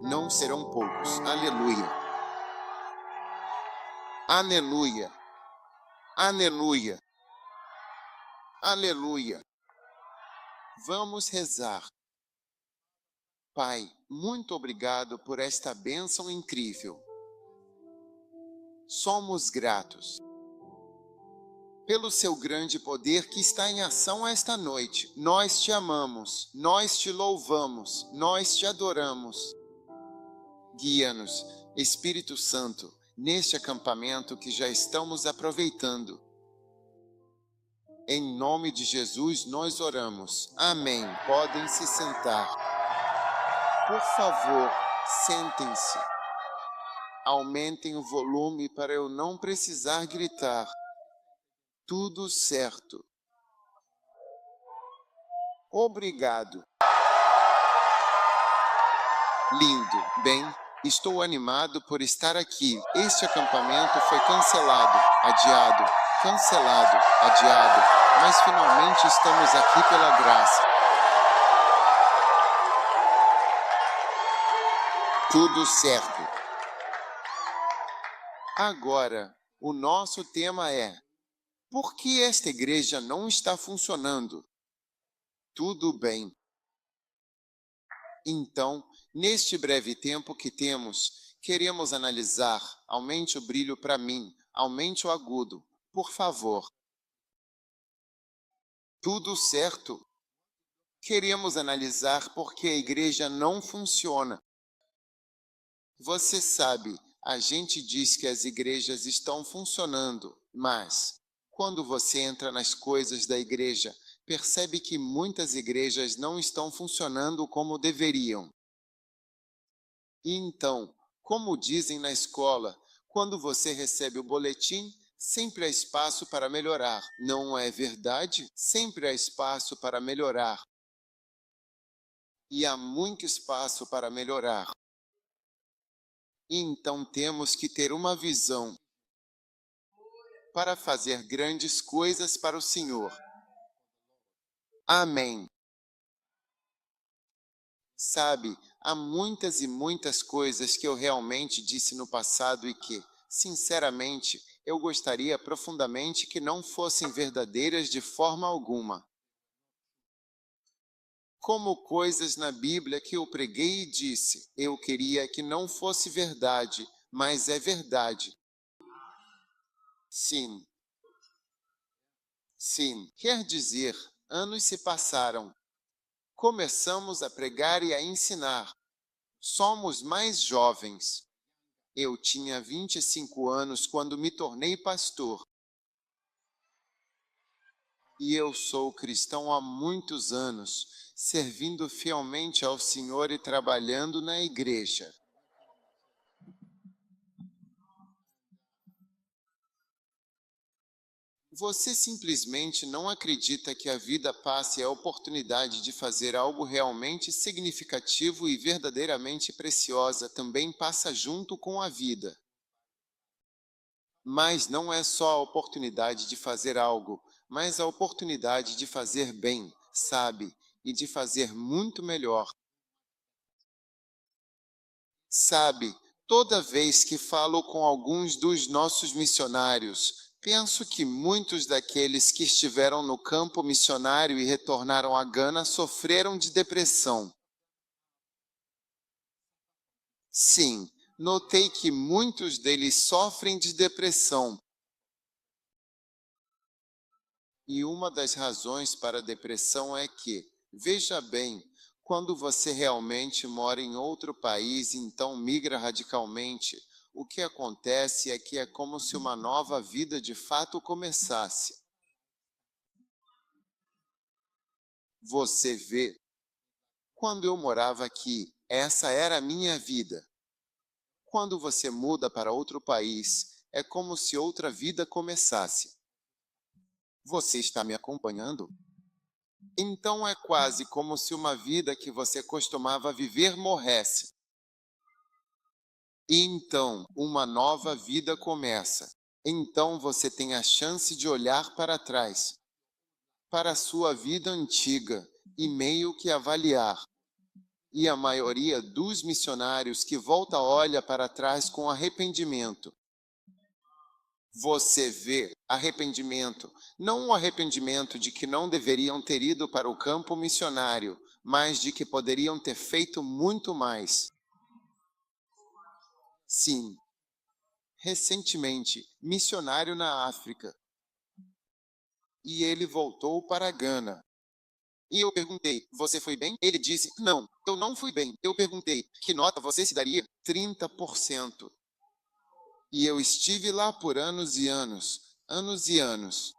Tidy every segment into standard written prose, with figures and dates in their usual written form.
não serão poucos. Aleluia. Aleluia. Aleluia. Aleluia. Vamos rezar. Pai, muito obrigado por esta bênção incrível. Somos gratos pelo seu grande poder que está em ação esta noite. Nós te amamos, nós te louvamos, nós te adoramos. Guia-nos, Espírito Santo, neste acampamento que já estamos aproveitando. Em nome de Jesus nós oramos. Amém. Podem se sentar. Por favor, sentem-se. Aumentem o volume para eu não precisar gritar. Tudo certo. Obrigado. Lindo. Bem, estou animado por estar aqui. Este acampamento foi cancelado, adiado, cancelado, adiado, mas finalmente estamos aqui pela graça. Tudo certo. Agora, o nosso tema é: por que esta igreja não está funcionando? Tudo bem. Então, neste breve tempo que temos, queremos analisar. Aumente o brilho para mim, aumente o agudo, por favor. Tudo certo? Queremos analisar por que a igreja não funciona. Você sabe, a gente diz que as igrejas estão funcionando, mas quando você entra nas coisas da igreja, percebe que muitas igrejas não estão funcionando como deveriam. E então, como dizem na escola, quando você recebe o boletim, sempre há espaço para melhorar. Não é verdade? Sempre há espaço para melhorar. E há muito espaço para melhorar. E então temos que ter uma visão para fazer grandes coisas para o Senhor. Amém. Sabe, há muitas e muitas coisas que eu realmente disse no passado e que, sinceramente, eu gostaria profundamente que não fossem verdadeiras de forma alguma. Como coisas na Bíblia que eu preguei e disse, eu queria que não fosse verdade, mas é verdade. Sim. Sim, quer dizer, anos se passaram. Começamos a pregar e a ensinar. Somos mais jovens. Eu tinha 25 anos quando me tornei pastor. E eu sou cristão há muitos anos, servindo fielmente ao Senhor e trabalhando na igreja. Você simplesmente não acredita que a vida passe a oportunidade de fazer algo realmente significativo e verdadeiramente preciosa também passa junto com a vida. Mas não é só a oportunidade de fazer algo, mas a oportunidade de fazer bem, sabe? E de fazer muito melhor. Sabe, toda vez que falo com alguns dos nossos missionários, penso que muitos daqueles que estiveram no campo missionário e retornaram a Gana sofreram de depressão. Sim, notei que muitos deles sofrem de depressão. E uma das razões para a depressão é que, veja bem, quando você realmente mora em outro país e então migra radicalmente, o que acontece é que é como se uma nova vida de fato começasse. Você vê, quando eu morava aqui, essa era a minha vida. Quando você muda para outro país, é como se outra vida começasse. Você está me acompanhando? Então é quase como se uma vida que você costumava viver morresse. E então, uma nova vida começa. Então você tem a chance de olhar para trás, para a sua vida antiga, e meio que avaliar. E a maioria dos missionários que volta olha para trás com arrependimento. Você vê arrependimento, não o arrependimento de que não deveriam ter ido para o campo missionário, mas de que poderiam ter feito muito mais. Sim, recentemente, missionário na África. E ele voltou para Gana. E eu perguntei, você foi bem? Ele disse, não, eu não fui bem. Eu perguntei, que nota você se daria? 30%. E eu estive lá por anos e anos, anos e anos.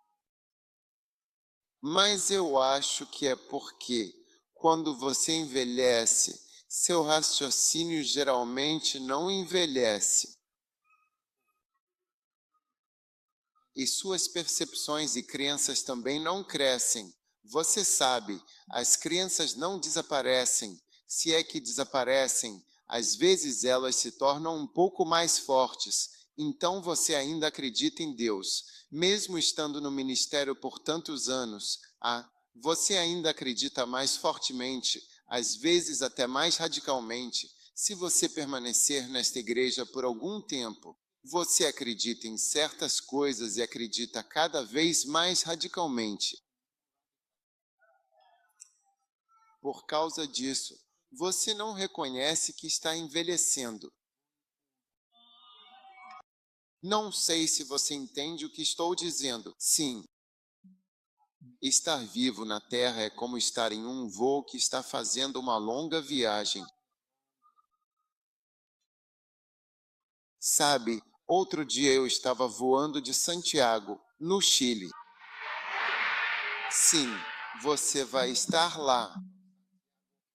Mas eu acho que é porque, quando você envelhece, seu raciocínio geralmente não envelhece. E suas percepções e crenças também não crescem. Você sabe, as crenças não desaparecem. Se é que desaparecem, às vezes elas se tornam um pouco mais fortes. Então você ainda acredita em Deus, mesmo estando no ministério por tantos anos. Você ainda acredita mais fortemente, às vezes até mais radicalmente, se você permanecer nesta igreja por algum tempo. Você acredita em certas coisas e acredita cada vez mais radicalmente. Por causa disso, você não reconhece que está envelhecendo. Não sei se você entende o que estou dizendo. Sim, estar vivo na Terra é como estar em um voo que está fazendo uma longa viagem. Sabe, outro dia eu estava voando de Santiago, no Chile. Sim, você vai estar lá.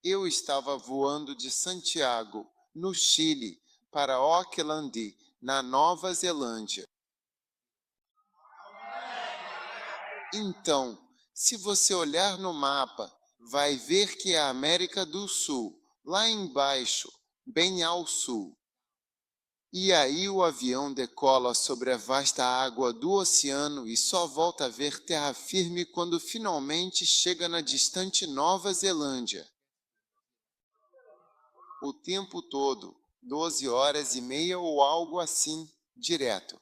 Eu estava voando de Santiago, no Chile, para Auckland, na Nova Zelândia. Então, se você olhar no mapa, vai ver que é a América do Sul, lá embaixo, bem ao sul. E aí o avião decola sobre a vasta água do oceano e só volta a ver terra firme quando finalmente chega na distante Nova Zelândia. O tempo todo, 12 horas e meia ou algo assim, direto.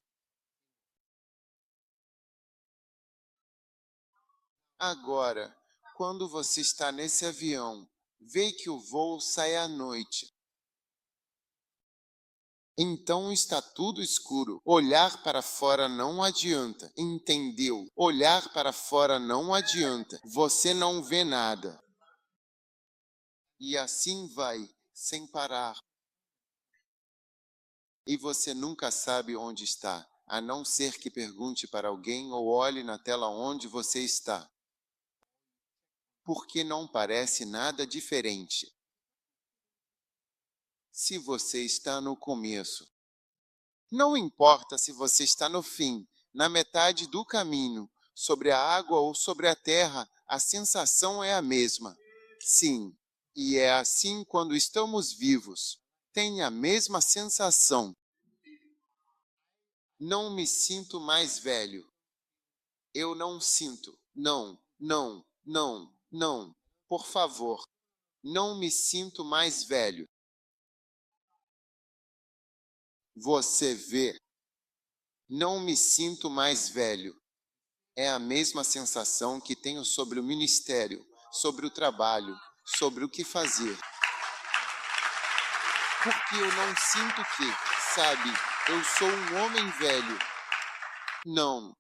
Agora, quando você está nesse avião, vê que o voo sai à noite. Então está tudo escuro. Olhar para fora não adianta. Entendeu? Olhar para fora não adianta. Você não vê nada. E assim vai, sem parar. E você nunca sabe onde está, a não ser que pergunte para alguém ou olhe na tela onde você está. Porque não parece nada diferente. Se você está no começo, não importa se você está no fim, na metade do caminho, sobre a água ou sobre a terra, a sensação é a mesma. Sim, e é assim quando estamos vivos. Tem a mesma sensação. Não me sinto mais velho. Eu não sinto. Não, não, não, não. Por favor, não me sinto mais velho. Você vê, não me sinto mais velho. É a mesma sensação que tenho sobre o ministério, sobre o trabalho, sobre o que fazer. Porque eu não sinto que, sabe, eu sou um homem velho. Não.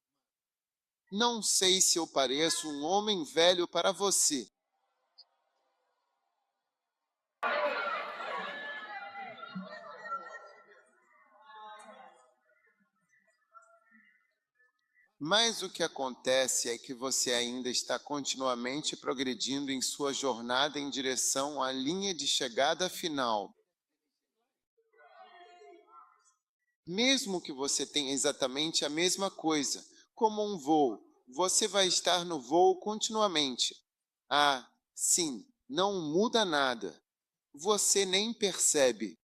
Não sei se eu pareço um homem velho para você. Mas o que acontece é que você ainda está continuamente progredindo em sua jornada em direção à linha de chegada final. Mesmo que você tenha exatamente a mesma coisa, como um voo, você vai estar no voo continuamente. Sim, não muda nada. Você nem percebe.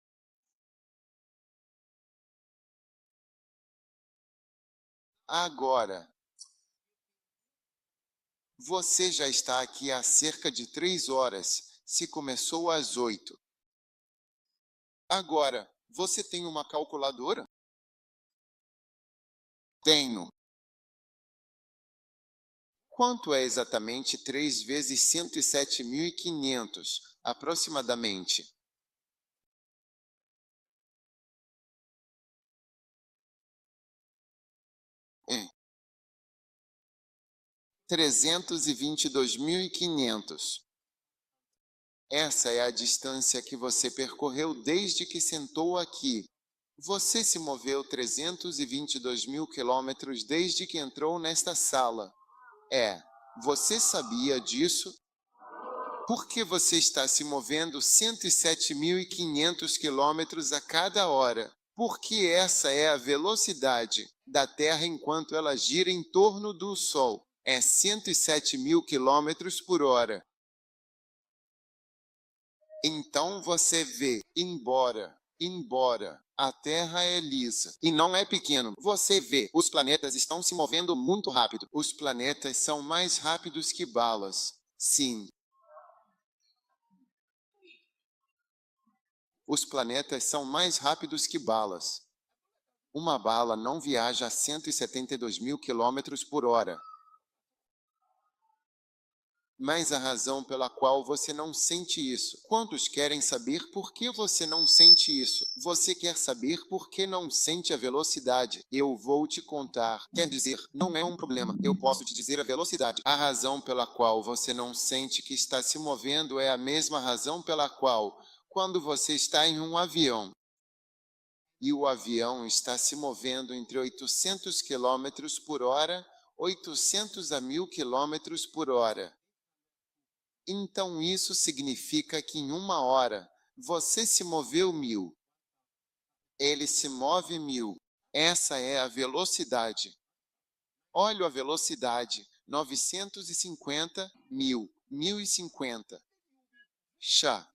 Agora, você já está aqui há cerca de 3 horas. se começou às 8. Agora, você tem uma calculadora? Tenho. Quanto é exatamente 3 vezes 107.500, aproximadamente? É 322.500. Essa é a distância que você percorreu desde que sentou aqui. Você se moveu 322 mil quilômetros desde que entrou nesta sala. Você sabia disso? Por que você está se movendo 107.500 quilômetros a cada hora? Porque essa é a velocidade da Terra enquanto ela gira em torno do Sol. É 107.000 quilômetros por hora. Então você vê, embora a Terra é lisa e não é pequeno, você vê, os planetas estão se movendo muito rápido. Os planetas são mais rápidos que balas. Sim, os planetas são mais rápidos que balas. Uma bala não viaja a 172 mil quilômetros por hora. Mas a razão pela qual você não sente isso. Quantos querem saber por que você não sente isso? Você quer saber por que não sente a velocidade? Eu vou te contar. Quer dizer, não é um problema. Eu posso te dizer a velocidade. A razão pela qual você não sente que está se movendo é a mesma razão pela qual, quando você está em um avião, e o avião está se movendo entre 800 quilômetros por hora, 800 a 1.000 quilômetros por hora. Então isso significa que em uma hora você se moveu 1.000. Ele se move 1.000. Essa é a velocidade. Olha a velocidade: 950, 1.000, 1.050. Chá.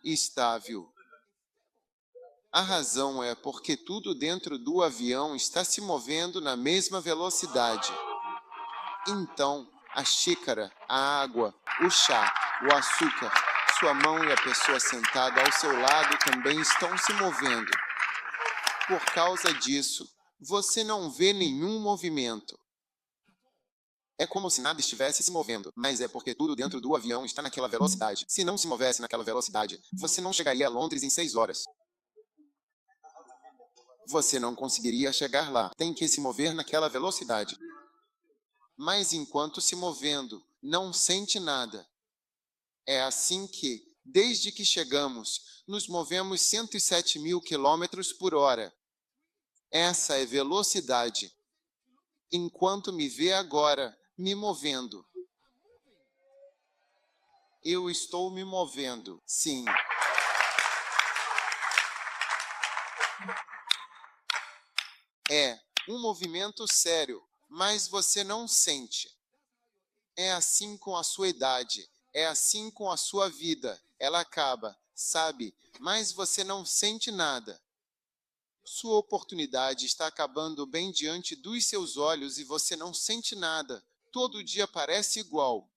Estável. A razão é porque tudo dentro do avião está se movendo na mesma velocidade. Então, a xícara, a água, o chá, o açúcar, sua mão e a pessoa sentada ao seu lado também estão se movendo. Por causa disso, você não vê nenhum movimento. É como se nada estivesse se movendo, mas é porque tudo dentro do avião está naquela velocidade. Se não se movesse naquela velocidade, você não chegaria a Londres em 6 horas. Você não conseguiria chegar lá. Tem que se mover naquela velocidade. Mas enquanto se movendo, não sente nada. É assim que, desde que chegamos, nos movemos 107 mil quilômetros por hora. Essa é velocidade. Enquanto me vê agora, me movendo. Eu estou me movendo, sim. É um movimento sério, mas você não sente. É assim com a sua idade, é assim com a sua vida. Ela acaba, sabe? Mas você não sente nada. Sua oportunidade está acabando bem diante dos seus olhos e você não sente nada. Todo dia parece igual.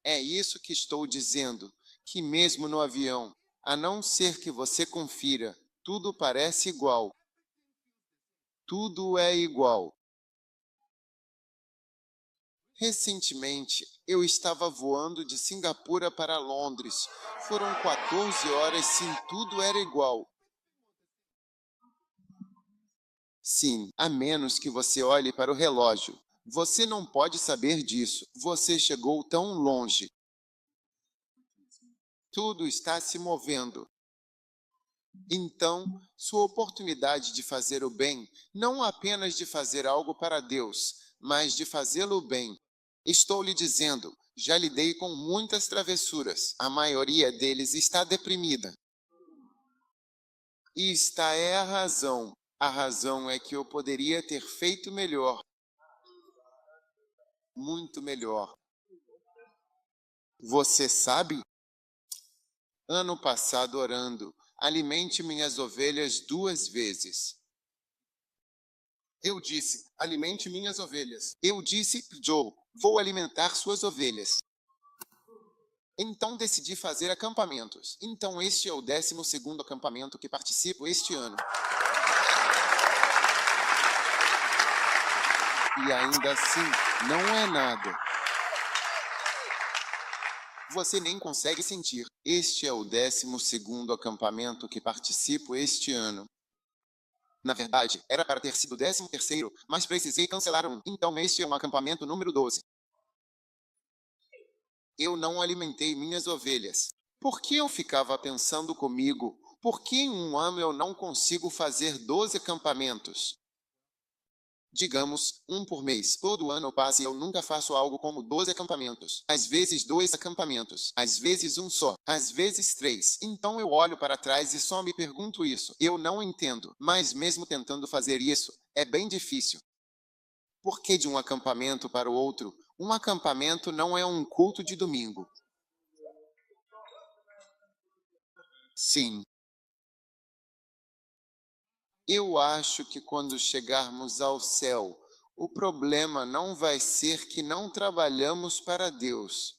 É isso que estou dizendo, que mesmo no avião, a não ser que você confira, tudo parece igual. Tudo é igual. Recentemente, eu estava voando de Singapura para Londres. Foram 14 horas, sim, tudo era igual. Sim, a menos que você olhe para o relógio. Você não pode saber disso. Você chegou tão longe. Tudo está se movendo. Então, sua oportunidade de fazer o bem, não apenas de fazer algo para Deus, mas de fazê-lo bem. Estou lhe dizendo, já lidei com muitas travessuras. A maioria deles está deprimida. E esta é a razão. A razão é que eu poderia ter feito melhor. Muito melhor. Você sabe? Ano passado orando, alimente minhas ovelhas 2 vezes. Eu disse, alimente minhas ovelhas. Eu disse, Joe, vou alimentar suas ovelhas. Então decidi fazer acampamentos. Então este é o 12º acampamento que participo este ano. E ainda assim, não é nada. Você nem consegue sentir. Este é o 12º acampamento que participo este ano. Na verdade, era para ter sido o 13º, mas precisei cancelar um. Então este é um acampamento número 12. Eu não alimentei minhas ovelhas. Por que eu ficava pensando comigo? Por que em um ano eu não consigo fazer 12 acampamentos? Digamos, um por mês. Todo ano passa e eu nunca faço algo como 12 acampamentos. Às vezes 2 acampamentos. Às vezes um só. Às vezes 3. Então eu olho para trás e só me pergunto isso. Eu não entendo. Mas mesmo tentando fazer isso, é bem difícil. Por que de um acampamento para o outro? Um acampamento não é um culto de domingo. Sim. Eu acho que quando chegarmos ao céu, o problema não vai ser que não trabalhamos para Deus.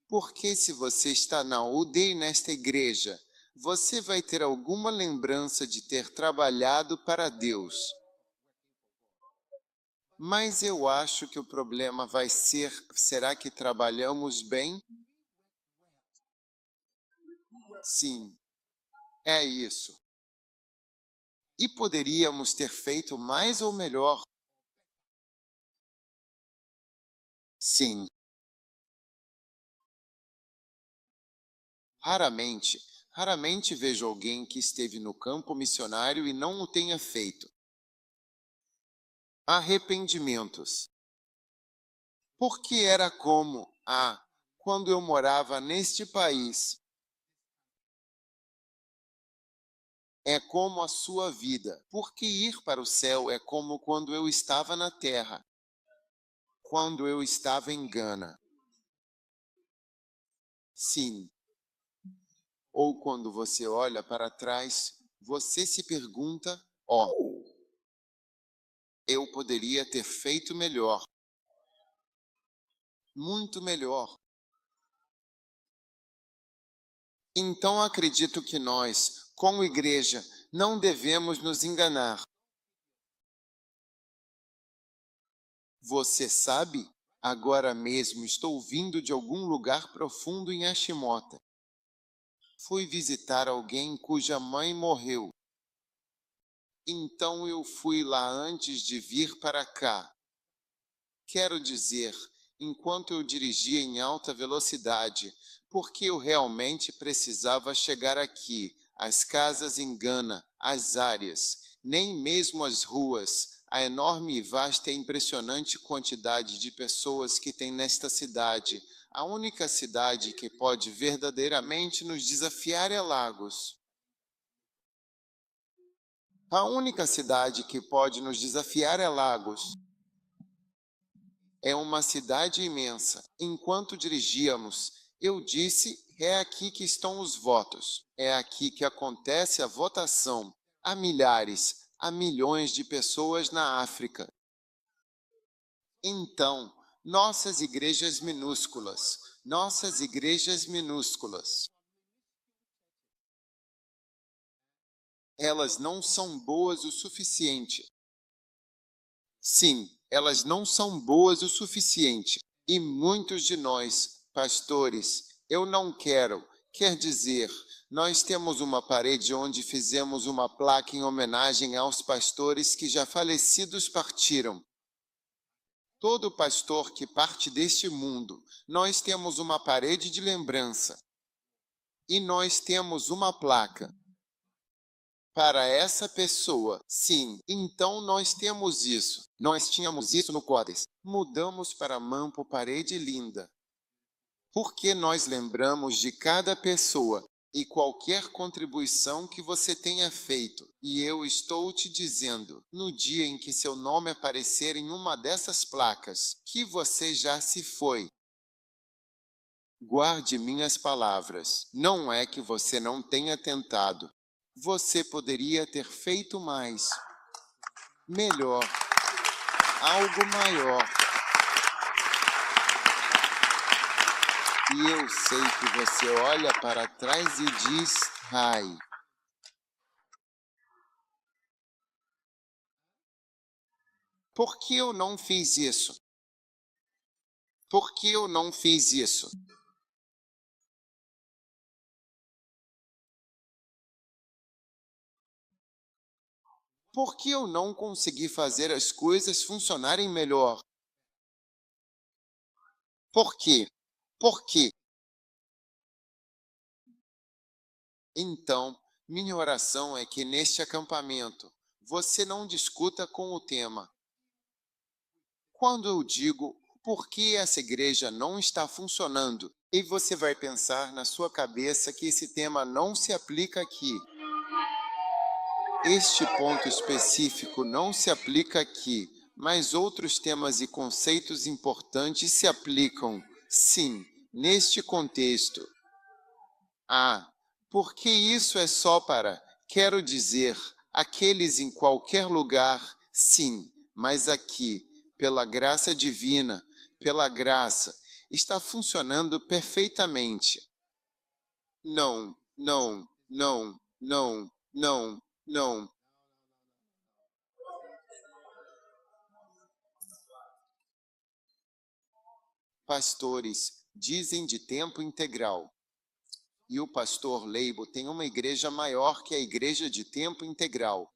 Porque se você está na UDI nesta igreja, você vai ter alguma lembrança de ter trabalhado para Deus. Mas eu acho que o problema vai ser, será que trabalhamos bem? Sim, é isso. E poderíamos ter feito mais ou melhor? Sim. Raramente, raramente vejo alguém que esteve no campo missionário e não o tenha feito. Arrependimentos. Porque era como, quando eu morava neste país. É como a sua vida. Porque ir para o céu é como quando eu estava na terra. Quando eu estava em Gana. Sim. Ou quando você olha para trás, você se pergunta, eu poderia ter feito melhor. Muito melhor. Então acredito que nós, como igreja, não devemos nos enganar. Você sabe? Agora mesmo estou vindo de algum lugar profundo em Ashimota. Fui visitar alguém cuja mãe morreu. Então eu fui lá antes de vir para cá. Quero dizer, enquanto eu dirigia em alta velocidade, porque eu realmente precisava chegar aqui, as casas em Gana, as áreas, nem mesmo as ruas, a enorme e vasta e impressionante quantidade de pessoas que tem nesta cidade. A única cidade que pode verdadeiramente nos desafiar é Lagos. A única cidade que pode nos desafiar é Lagos. É uma cidade imensa. Enquanto dirigíamos, eu disse, é aqui que estão os votos. É aqui que acontece a votação. Há milhares, há milhões de pessoas na África. Então, nossas igrejas minúsculas, elas não são boas o suficiente. Sim, elas não são boas o suficiente. E muitos de nós, pastores, eu não quero, quer dizer, nós temos uma parede onde fizemos uma placa em homenagem aos pastores que já falecidos partiram. Todo pastor que parte deste mundo, nós temos uma parede de lembrança. E nós temos uma placa. Para essa pessoa, sim. Então nós temos isso. Nós tínhamos isso no Codes. Mudamos para Mampo Parede Linda. Porque nós lembramos de cada pessoa e qualquer contribuição que você tenha feito. E eu estou te dizendo, no dia em que seu nome aparecer em uma dessas placas, que você já se foi. Guarde minhas palavras. Não é que você não tenha tentado. Você poderia ter feito mais, melhor, algo maior. E eu sei que você olha para trás e diz, ai, por que eu não fiz isso? Por que eu não fiz isso? Por que eu não consegui fazer as coisas funcionarem melhor? Por quê? Por quê? Então, minha oração é que neste acampamento você não discuta com o tema. Quando eu digo por que essa igreja não está funcionando, e você vai pensar na sua cabeça que esse tema não se aplica aqui. Este ponto específico não se aplica aqui, mas outros temas e conceitos importantes se aplicam, sim, neste contexto. Ah, porque isso é só para, quero dizer, aqueles em qualquer lugar, sim, mas aqui, pela graça divina, pela graça, está funcionando perfeitamente. Não, não, não, não, não, não. Pastores dizem de tempo integral. E o pastor Leibo tem uma igreja maior que a igreja de tempo integral.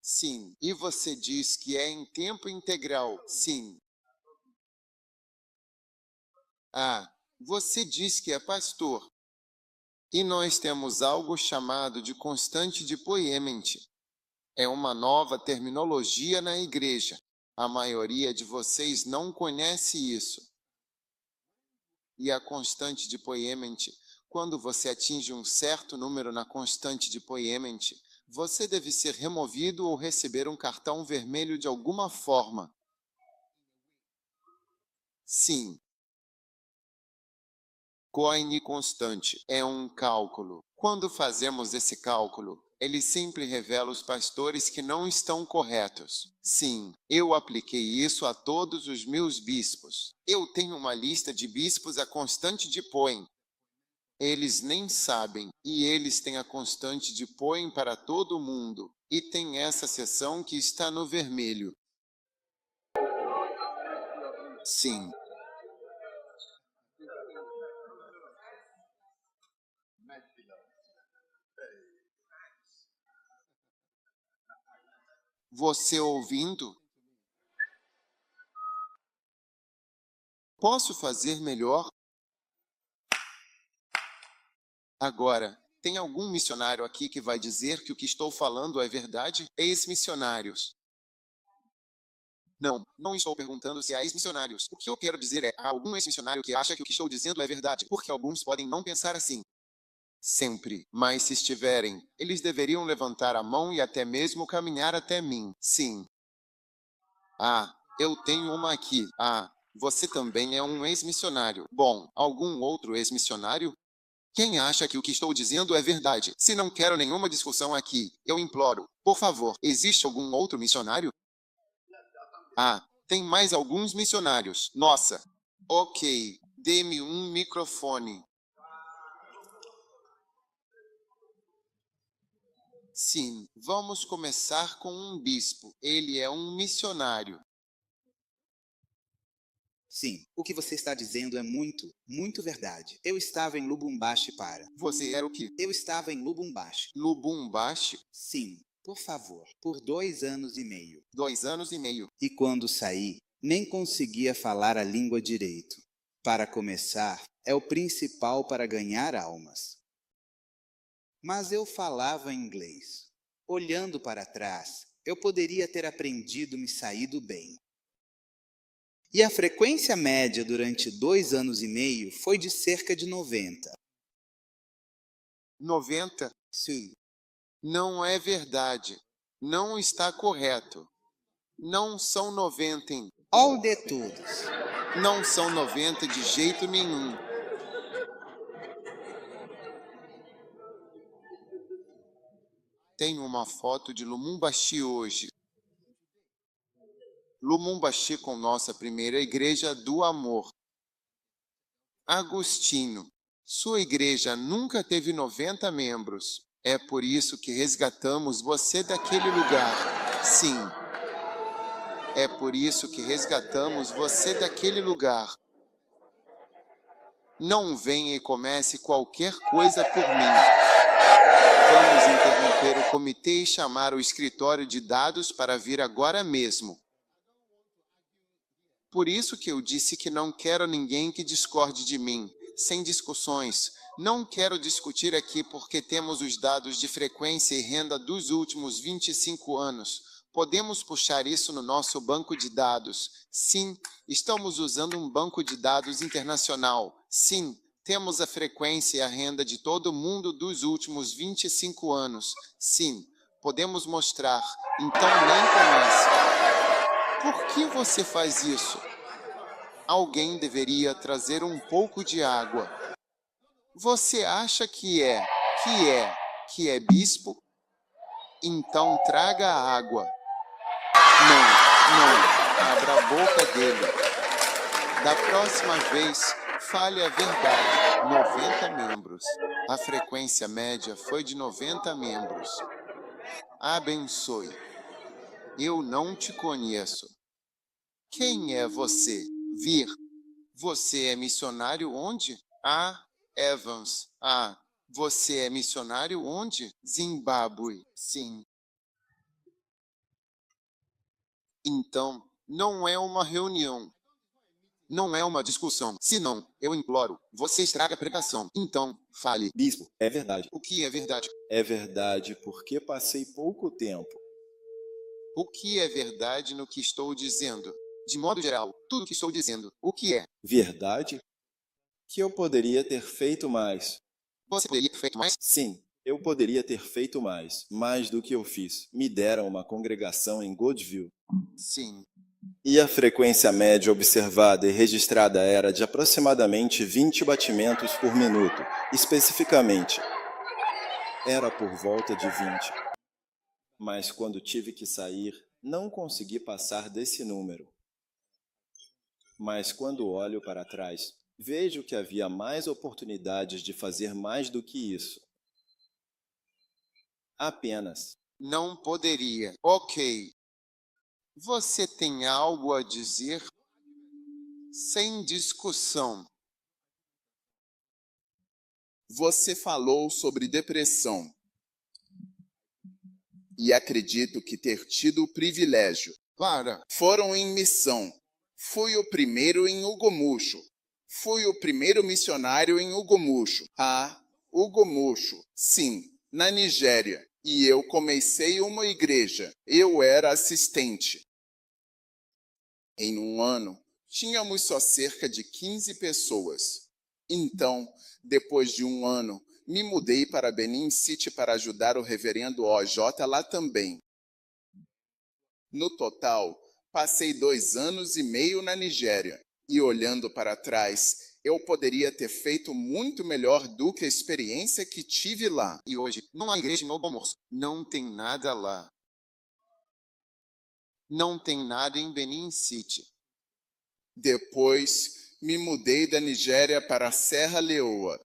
Sim. E você diz que é em tempo integral. Sim. Ah, você diz que é pastor. E nós temos algo chamado de constante de Poement. É uma nova terminologia na igreja. A maioria de vocês não conhece isso. E a constante de Poement, quando você atinge um certo número na constante de Poement, você deve ser removido ou receber um cartão vermelho de alguma forma. Sim. Coine constante é um cálculo. Quando fazemos esse cálculo, ele sempre revela os pastores que não estão corretos. Sim, eu apliquei isso a todos os meus bispos. Eu tenho uma lista de bispos a constante de Poem. Eles nem sabem, e eles têm a constante de Poem para todo mundo. E tem essa seção que está no vermelho. Sim. Você ouvindo? Posso fazer melhor? Agora, tem algum missionário aqui que vai dizer que o que estou falando é verdade? Ex-missionários. Não, não estou perguntando se há ex-missionários. O que eu quero dizer é, há algum ex-missionário que acha que o que estou dizendo é verdade, porque alguns podem não pensar assim. Sempre, mas se estiverem, eles deveriam levantar a mão e até mesmo caminhar até mim. Sim. Ah, eu tenho uma aqui. Ah, você também é um ex-missionário. Bom, algum outro ex-missionário? Quem acha que o que estou dizendo é verdade? Se não quero nenhuma discussão aqui, eu imploro, por favor, existe algum outro missionário? Ah, tem mais alguns missionários. Nossa. Ok, dê-me um microfone. Sim, vamos começar com um bispo. Ele é um missionário. Sim, o que você está dizendo é muito, muito verdade. Eu estava em Lubumbashi para. Você era o quê? Eu estava em Lubumbashi. Lubumbashi? Sim, por favor, por 2 anos e meio. 2 anos e meio. E quando saí, nem conseguia falar a língua direito. Para começar, é o principal para ganhar almas. Mas eu falava inglês. Olhando para trás, eu poderia ter aprendido me saído bem. E a frequência média durante 2 anos e meio foi de cerca de 90. 90? Sim. Não é verdade. Não está correto. Não são 90. All de todos. Não são 90 de jeito nenhum. Tenho uma foto de Lumumbashi hoje. Lumumbashi com nossa primeira igreja do amor. Agostinho, sua igreja nunca teve 90 membros. É por isso que resgatamos você daquele lugar. Sim. É por isso que resgatamos você daquele lugar. Não venha e comece qualquer coisa por mim. Vamos interromper o comitê e chamar o escritório de dados para vir agora mesmo. Por isso que eu disse que não quero ninguém que discorde de mim, sem discussões. Não quero discutir aqui porque temos os dados de frequência e renda dos últimos 25 anos. Podemos puxar isso no nosso banco de dados. Sim, estamos usando um banco de dados internacional. Sim, temos a frequência e a renda de todo mundo dos últimos 25 anos. Sim, podemos mostrar. Então nem comece. Por que você faz isso? Alguém deveria trazer um pouco de água. Você acha que é bispo? Então traga a água. Não, abra a boca dele. Da próxima vez, fale a verdade. 90 membros. A frequência média foi de 90 membros. Abençoe. Eu não te conheço. Quem é você? Vir. Você é missionário onde? Ah, Evans. Ah, você é missionário onde? Zimbábue. Sim. Então, não é uma reunião. Não é uma discussão. Se não, eu imploro, você estraga a pregação. Então, fale. Bispo, é verdade. O que é verdade? É verdade porque passei pouco tempo. O que é verdade no que estou dizendo? De modo geral, tudo que estou dizendo, o que é? Verdade? Que eu poderia ter feito mais. Você poderia ter feito mais? Sim, eu poderia ter feito mais do que eu fiz. Me deram uma congregação em Goodville. Sim. E a frequência média observada e registrada era de aproximadamente 20 batimentos por minuto. Especificamente, era por volta de 20. Mas quando tive que sair, não consegui passar desse número. Mas quando olho para trás, vejo que havia mais oportunidades de fazer mais do que isso. Apenas. Não poderia. Ok. Você tem algo a dizer? Sem discussão. Você falou sobre depressão. E acredito que ter tido o privilégio. Foram em missão. Fui o primeiro em Ugomusho. Fui o primeiro missionário em Ugomusho. Ah, Ugomusho. Sim, na Nigéria. E eu comecei uma igreja. Eu era assistente. Em um ano, tínhamos só cerca de 15 pessoas. Então, depois de um ano, me mudei para Benin City para ajudar o reverendo OJ lá também. No total, passei 2 anos e meio na Nigéria. E olhando para trás, eu poderia ter feito muito melhor do que a experiência que tive lá. E hoje, não há igreja em Ogbomoso. Não tem nada lá. Não tem nada em Benin City. Depois, me mudei da Nigéria para Serra Leoa.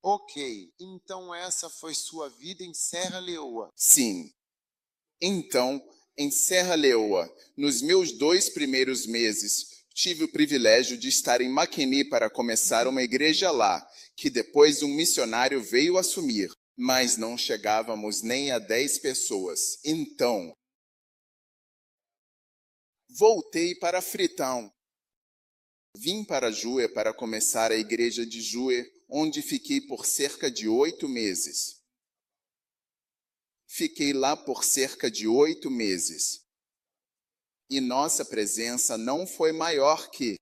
Ok, então essa foi sua vida em Serra Leoa. Sim. Então, em Serra Leoa, nos meus 2 primeiros meses, tive o privilégio de estar em Makeni para começar uma igreja lá, que depois um missionário veio assumir, mas não chegávamos nem a 10 pessoas. Então, voltei para Freetown. Vim para Jue para começar a igreja de Jue, onde fiquei por cerca de 8 meses. Fiquei lá por cerca de 8 meses. E nossa presença não foi maior que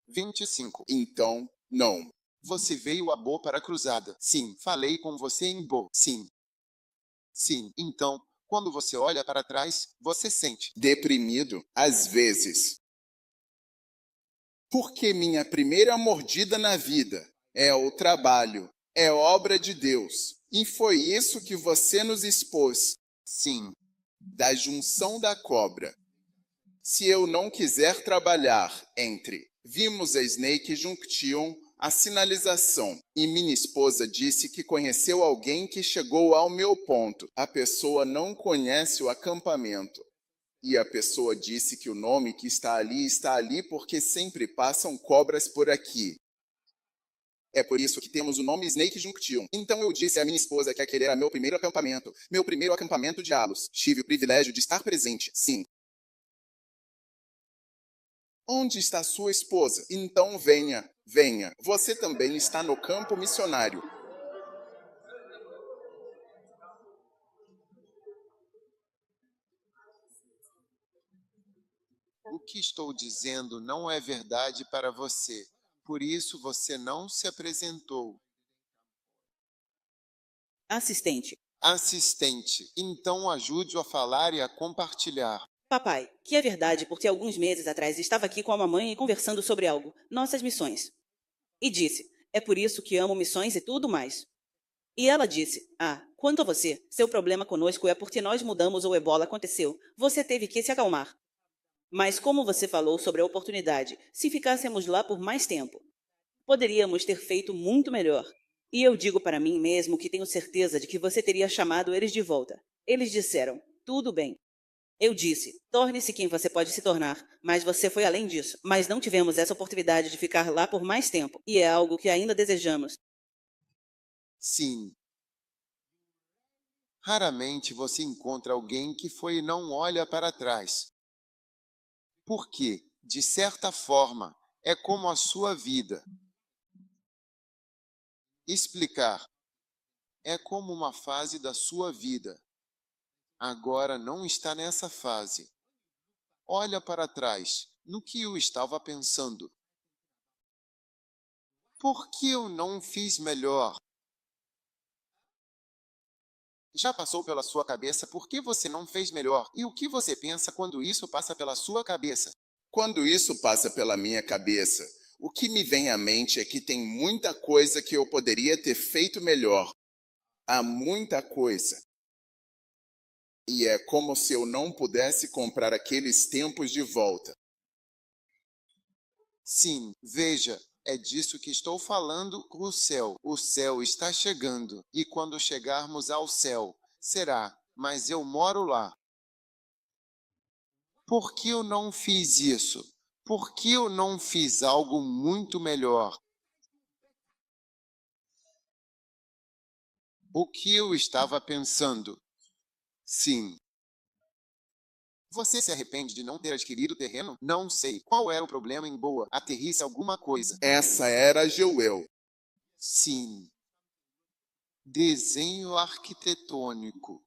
25. Então, não. Você veio a Bo para a cruzada. Sim. Falei com você em Bo. Sim. Sim. Então, quando você olha para trás, você sente Deprimido, às vezes. Porque minha primeira mordida na vida é o trabalho, é obra de Deus. E foi isso que você nos expôs. Sim. Da junção da cobra. Se eu não quiser trabalhar entre vimos a Snake Junction, a sinalização, e minha esposa disse que conheceu alguém que chegou ao meu ponto. A pessoa não conhece o acampamento. E a pessoa disse que o nome que está ali porque sempre passam cobras por aqui. É por isso que temos o nome Snake Junction. Então eu disse à minha esposa que aquele era meu primeiro acampamento de Alos. Tive o privilégio de estar presente, sim. Onde está sua esposa? Então venha, venha. Você também está no campo missionário. O que estou dizendo não é verdade para você. Por isso você não se apresentou. Assistente. Assistente, então ajude-o a falar e a compartilhar. Papai, que é verdade porque alguns meses atrás estava aqui com a mamãe conversando sobre algo, nossas missões. E disse, é por isso que amo missões e tudo mais. E ela disse, quanto a você, seu problema conosco é porque nós mudamos ou o ebola aconteceu. Você teve que se acalmar. Mas como você falou sobre a oportunidade, se ficássemos lá por mais tempo, poderíamos ter feito muito melhor. E eu digo para mim mesmo que tenho certeza de que você teria chamado eles de volta. Eles disseram, tudo bem. Eu disse, torne-se quem você pode se tornar, mas você foi além disso. Mas não tivemos essa oportunidade de ficar lá por mais tempo, e é algo que ainda desejamos. Sim. Raramente você encontra alguém que foi e não olha para trás. Porque, de certa forma, é como a sua vida. Explicar. É como uma fase da sua vida. Agora não está nessa fase. Olha para trás, no que eu estava pensando. Por que eu não fiz melhor? Já passou pela sua cabeça por que você não fez melhor? E o que você pensa quando isso passa pela sua cabeça? Quando isso passa pela minha cabeça, o que me vem à mente é que tem muita coisa que eu poderia ter feito melhor. Há muita coisa. E é como se eu não pudesse comprar aqueles tempos de volta. Sim, veja, é disso que estou falando com o céu. O céu está chegando, e quando chegarmos ao céu, será, mas eu moro lá. Por que eu não fiz isso? Por que eu não fiz algo muito melhor? O que eu estava pensando? Sim. Você se arrepende de não ter adquirido o terreno? Não sei. Qual era o problema em Boa? Aterrisse alguma coisa. Essa era Joel. Sim. Desenho arquitetônico.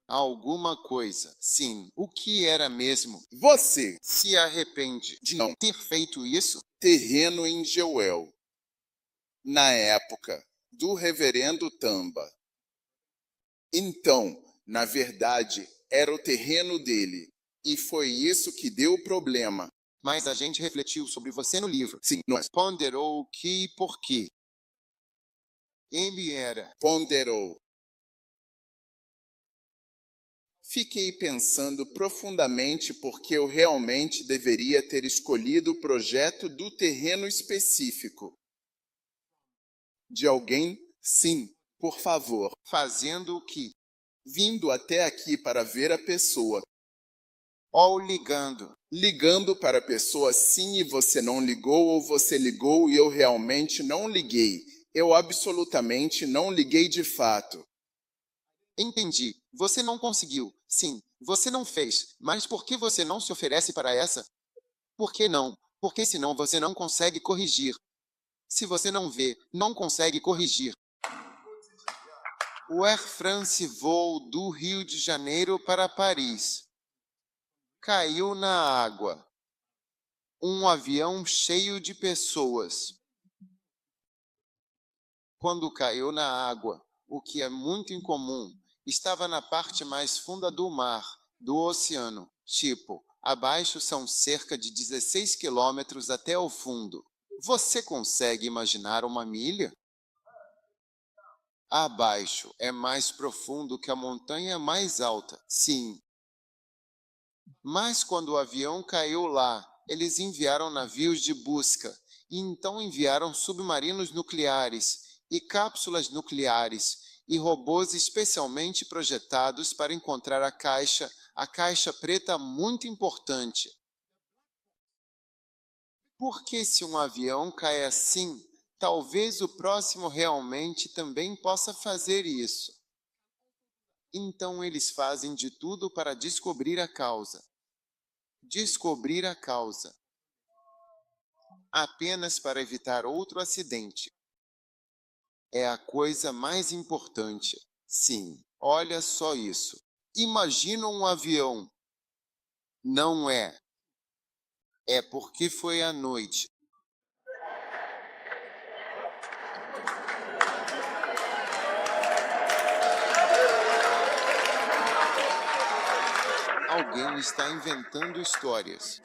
Alguma coisa. Sim. O que era mesmo? Você Se arrepende de não ter feito isso? terreno em Joel. Na época do reverendo Tamba. Então, na verdade, era o terreno dele. E foi isso que deu o problema. Mas a gente refletiu sobre você no livro. Sim, nós Ponderou o que e por quê. Ele era. ponderou. Fiquei pensando profundamente porque eu realmente deveria ter escolhido o projeto do terreno específico. De alguém? Sim, por favor. Fazendo o que? Vindo até aqui para ver a pessoa. Ou ligando. Ligando para a pessoa sim e você não ligou, ou você ligou e eu realmente não liguei. Eu absolutamente não liguei de fato. Entendi. Você não conseguiu. Sim, você não fez. Mas por que você não se oferece para essa? Por que não? Porque senão você não consegue corrigir. Se você não vê, não consegue corrigir. O Air France voou do Rio de Janeiro para Paris. Caiu na água. Um avião cheio de pessoas. Quando caiu na água, o que é muito incomum, estava na parte mais funda do mar, do oceano. Tipo, abaixo são cerca de 16 quilômetros até o fundo. Você consegue imaginar uma milha? Abaixo é mais profundo que a montanha mais alta, sim. Mas quando o avião caiu lá, eles enviaram navios de busca, e então enviaram submarinos nucleares e cápsulas nucleares e robôs especialmente projetados para encontrar a caixa preta muito importante. Porque se um avião cai assim, talvez o próximo realmente também possa fazer isso. Então eles fazem de tudo para descobrir a causa. Descobrir a causa. Apenas para evitar outro acidente. É a coisa mais importante. Sim, olha só isso. Imagina um avião. Não é. É porque foi à noite. Alguém está inventando histórias.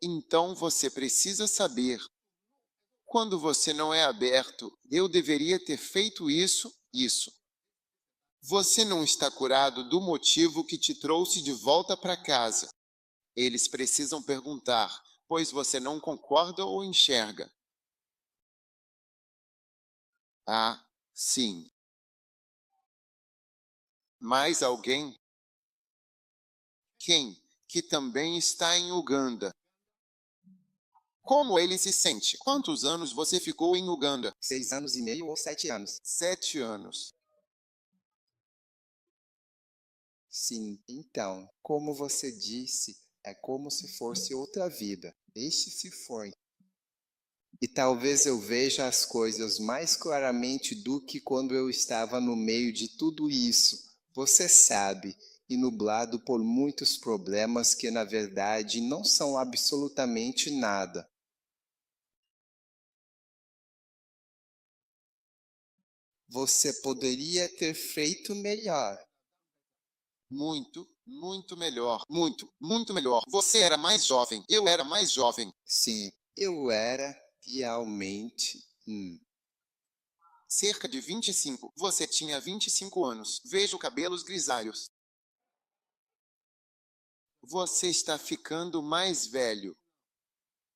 Então você precisa saber. Quando você não é aberto, eu deveria ter feito isso. Você não está curado do motivo que te trouxe de volta para casa. Eles precisam perguntar, pois você não concorda ou enxerga. Ah, sim. Mais alguém? Quem? Que também está em Uganda. Como ele se sente? Quantos anos você ficou em Uganda? 6 anos e meio ou 7 anos? 7 anos. Sim, então, como você disse, é como se fosse outra vida. Deixe-se foi. E talvez eu veja as coisas mais claramente do que quando eu estava no meio de tudo isso. Você sabe, e nublado por muitos problemas que na verdade não são absolutamente nada. Você poderia ter feito melhor. Muito, muito melhor. Muito, muito melhor. Você era mais jovem. Eu era mais jovem. Sim, eu era realmente. Cerca de 25. Você tinha 25 anos. Vejo cabelos grisalhos. Você está ficando mais velho.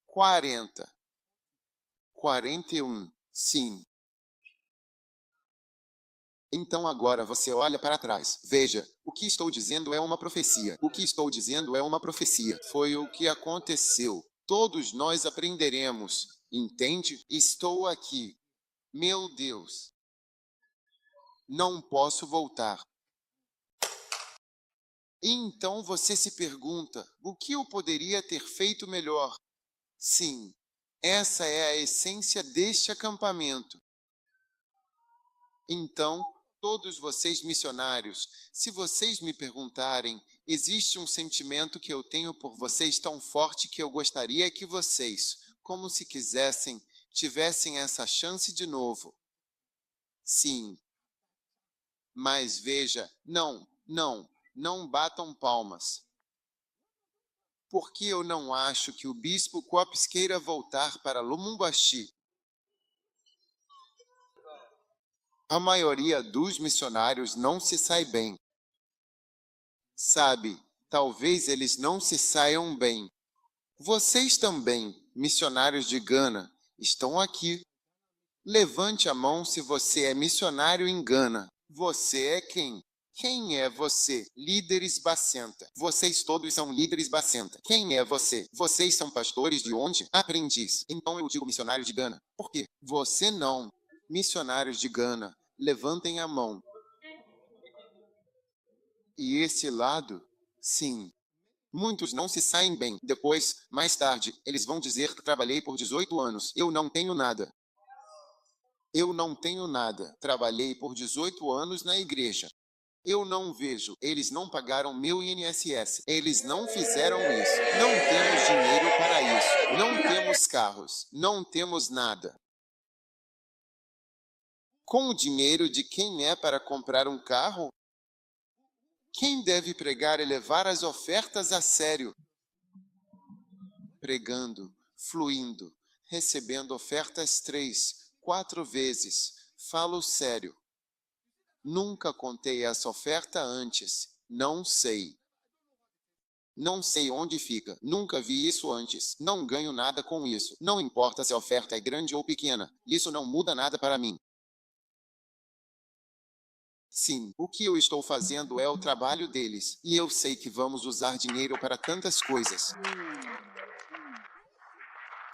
40. 41. Sim. Então agora você olha para trás. Veja, o que estou dizendo é uma profecia. O que estou dizendo é uma profecia. Foi o que aconteceu. Todos nós aprenderemos. Entende? Estou aqui. Meu Deus. Não posso voltar. E então você se pergunta, o que eu poderia ter feito melhor? Sim, essa é a essência deste acampamento. Então, todos vocês missionários, se vocês me perguntarem, existe um sentimento que eu tenho por vocês tão forte que eu gostaria que vocês, como se quisessem, tivessem essa chance de novo. Sim. Mas veja, não batam palmas. Porque eu não acho que o bispo Copes queira voltar para Lumumbashi. A maioria dos missionários não se sai bem. Sabe, talvez eles não se saiam bem. Vocês também, missionários de Gana, estão aqui. Levante a mão se você é missionário em Gana. Você é quem? Quem é você? Líderes Bacenta. Vocês todos são líderes Bacenta. Quem é você? Vocês são pastores de onde? Aprendiz. Então eu digo missionário de Gana. Por quê? Você não. Missionários de Gana, levantem a mão. E esse lado? Sim. Muitos não se saem bem. Depois, mais tarde, eles vão dizer que trabalhei por 18 anos. Eu não tenho nada. Eu não tenho nada. Trabalhei por 18 anos na igreja. Eu não vejo. Eles não pagaram meu INSS. Eles não fizeram isso. Não temos dinheiro para isso. Não temos carros. Não temos nada. Com o dinheiro de quem é para comprar um carro? Quem deve pregar e levar as ofertas a sério? Pregando, fluindo, recebendo ofertas 3, 4 vezes. Falo sério. Nunca contei essa oferta antes. Não sei. Não sei onde fica. Nunca vi isso antes. Não ganho nada com isso. Não importa se a oferta é grande ou pequena. Isso não muda nada para mim. Sim, o que eu estou fazendo é o trabalho deles. E eu sei que vamos usar dinheiro para tantas coisas.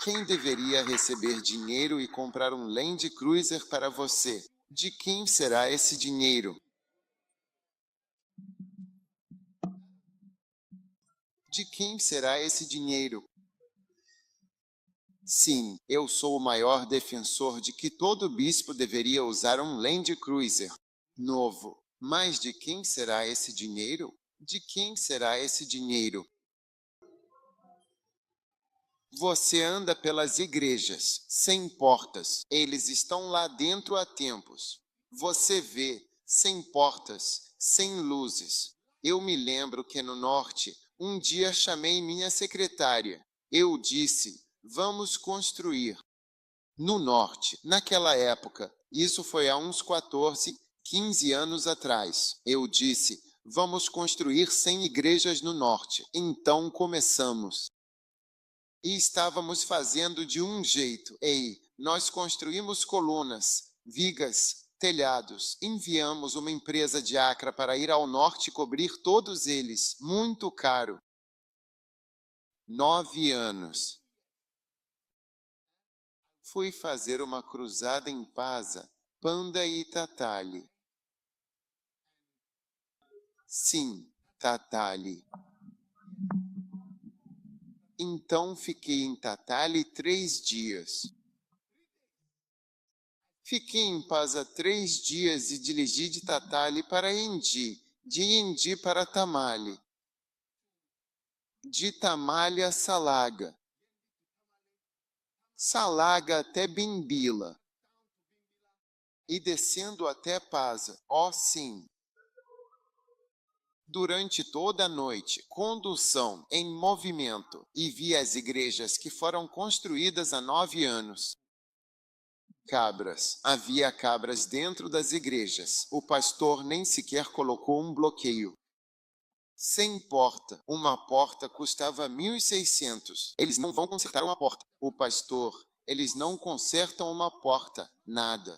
Quem deveria receber dinheiro e comprar um Land Cruiser para você? De quem será esse dinheiro? De quem será esse dinheiro? Sim, eu sou o maior defensor de que todo bispo deveria usar um Land Cruiser novo. Mas de quem será esse dinheiro? De quem será esse dinheiro? Você anda pelas igrejas, sem portas. Eles estão lá dentro há tempos. Você vê, sem portas, sem luzes. Eu me lembro que no norte, um dia chamei minha secretária. Eu disse, vamos construir. No norte, naquela época, isso foi há uns 14, 15 anos atrás. Eu disse, vamos construir 100 igrejas no norte. Então começamos. E estávamos fazendo de um jeito. Ei, nós construímos colunas, vigas, telhados. Enviamos uma empresa de Acra para ir ao norte e cobrir todos eles. Muito caro. 9 anos. Fui fazer uma cruzada em Pasa, Panda e Tatali. Sim, Tatali. Então fiquei em Tatali 3 dias. Fiquei em Pasa 3 dias e dirigi de Tatali para Endi, de Endi para Tamale, de Tamale a Salaga, Salaga até Bimbila e descendo até Pasa. Oh, sim! Durante toda a noite, condução em movimento, e vi as igrejas que foram construídas há 9 anos. Cabras. Havia cabras dentro das igrejas. O pastor nem sequer colocou um bloqueio. Sem porta. Uma porta custava 1.600. Eles não vão consertar uma porta. O pastor, eles não consertam uma porta. Nada.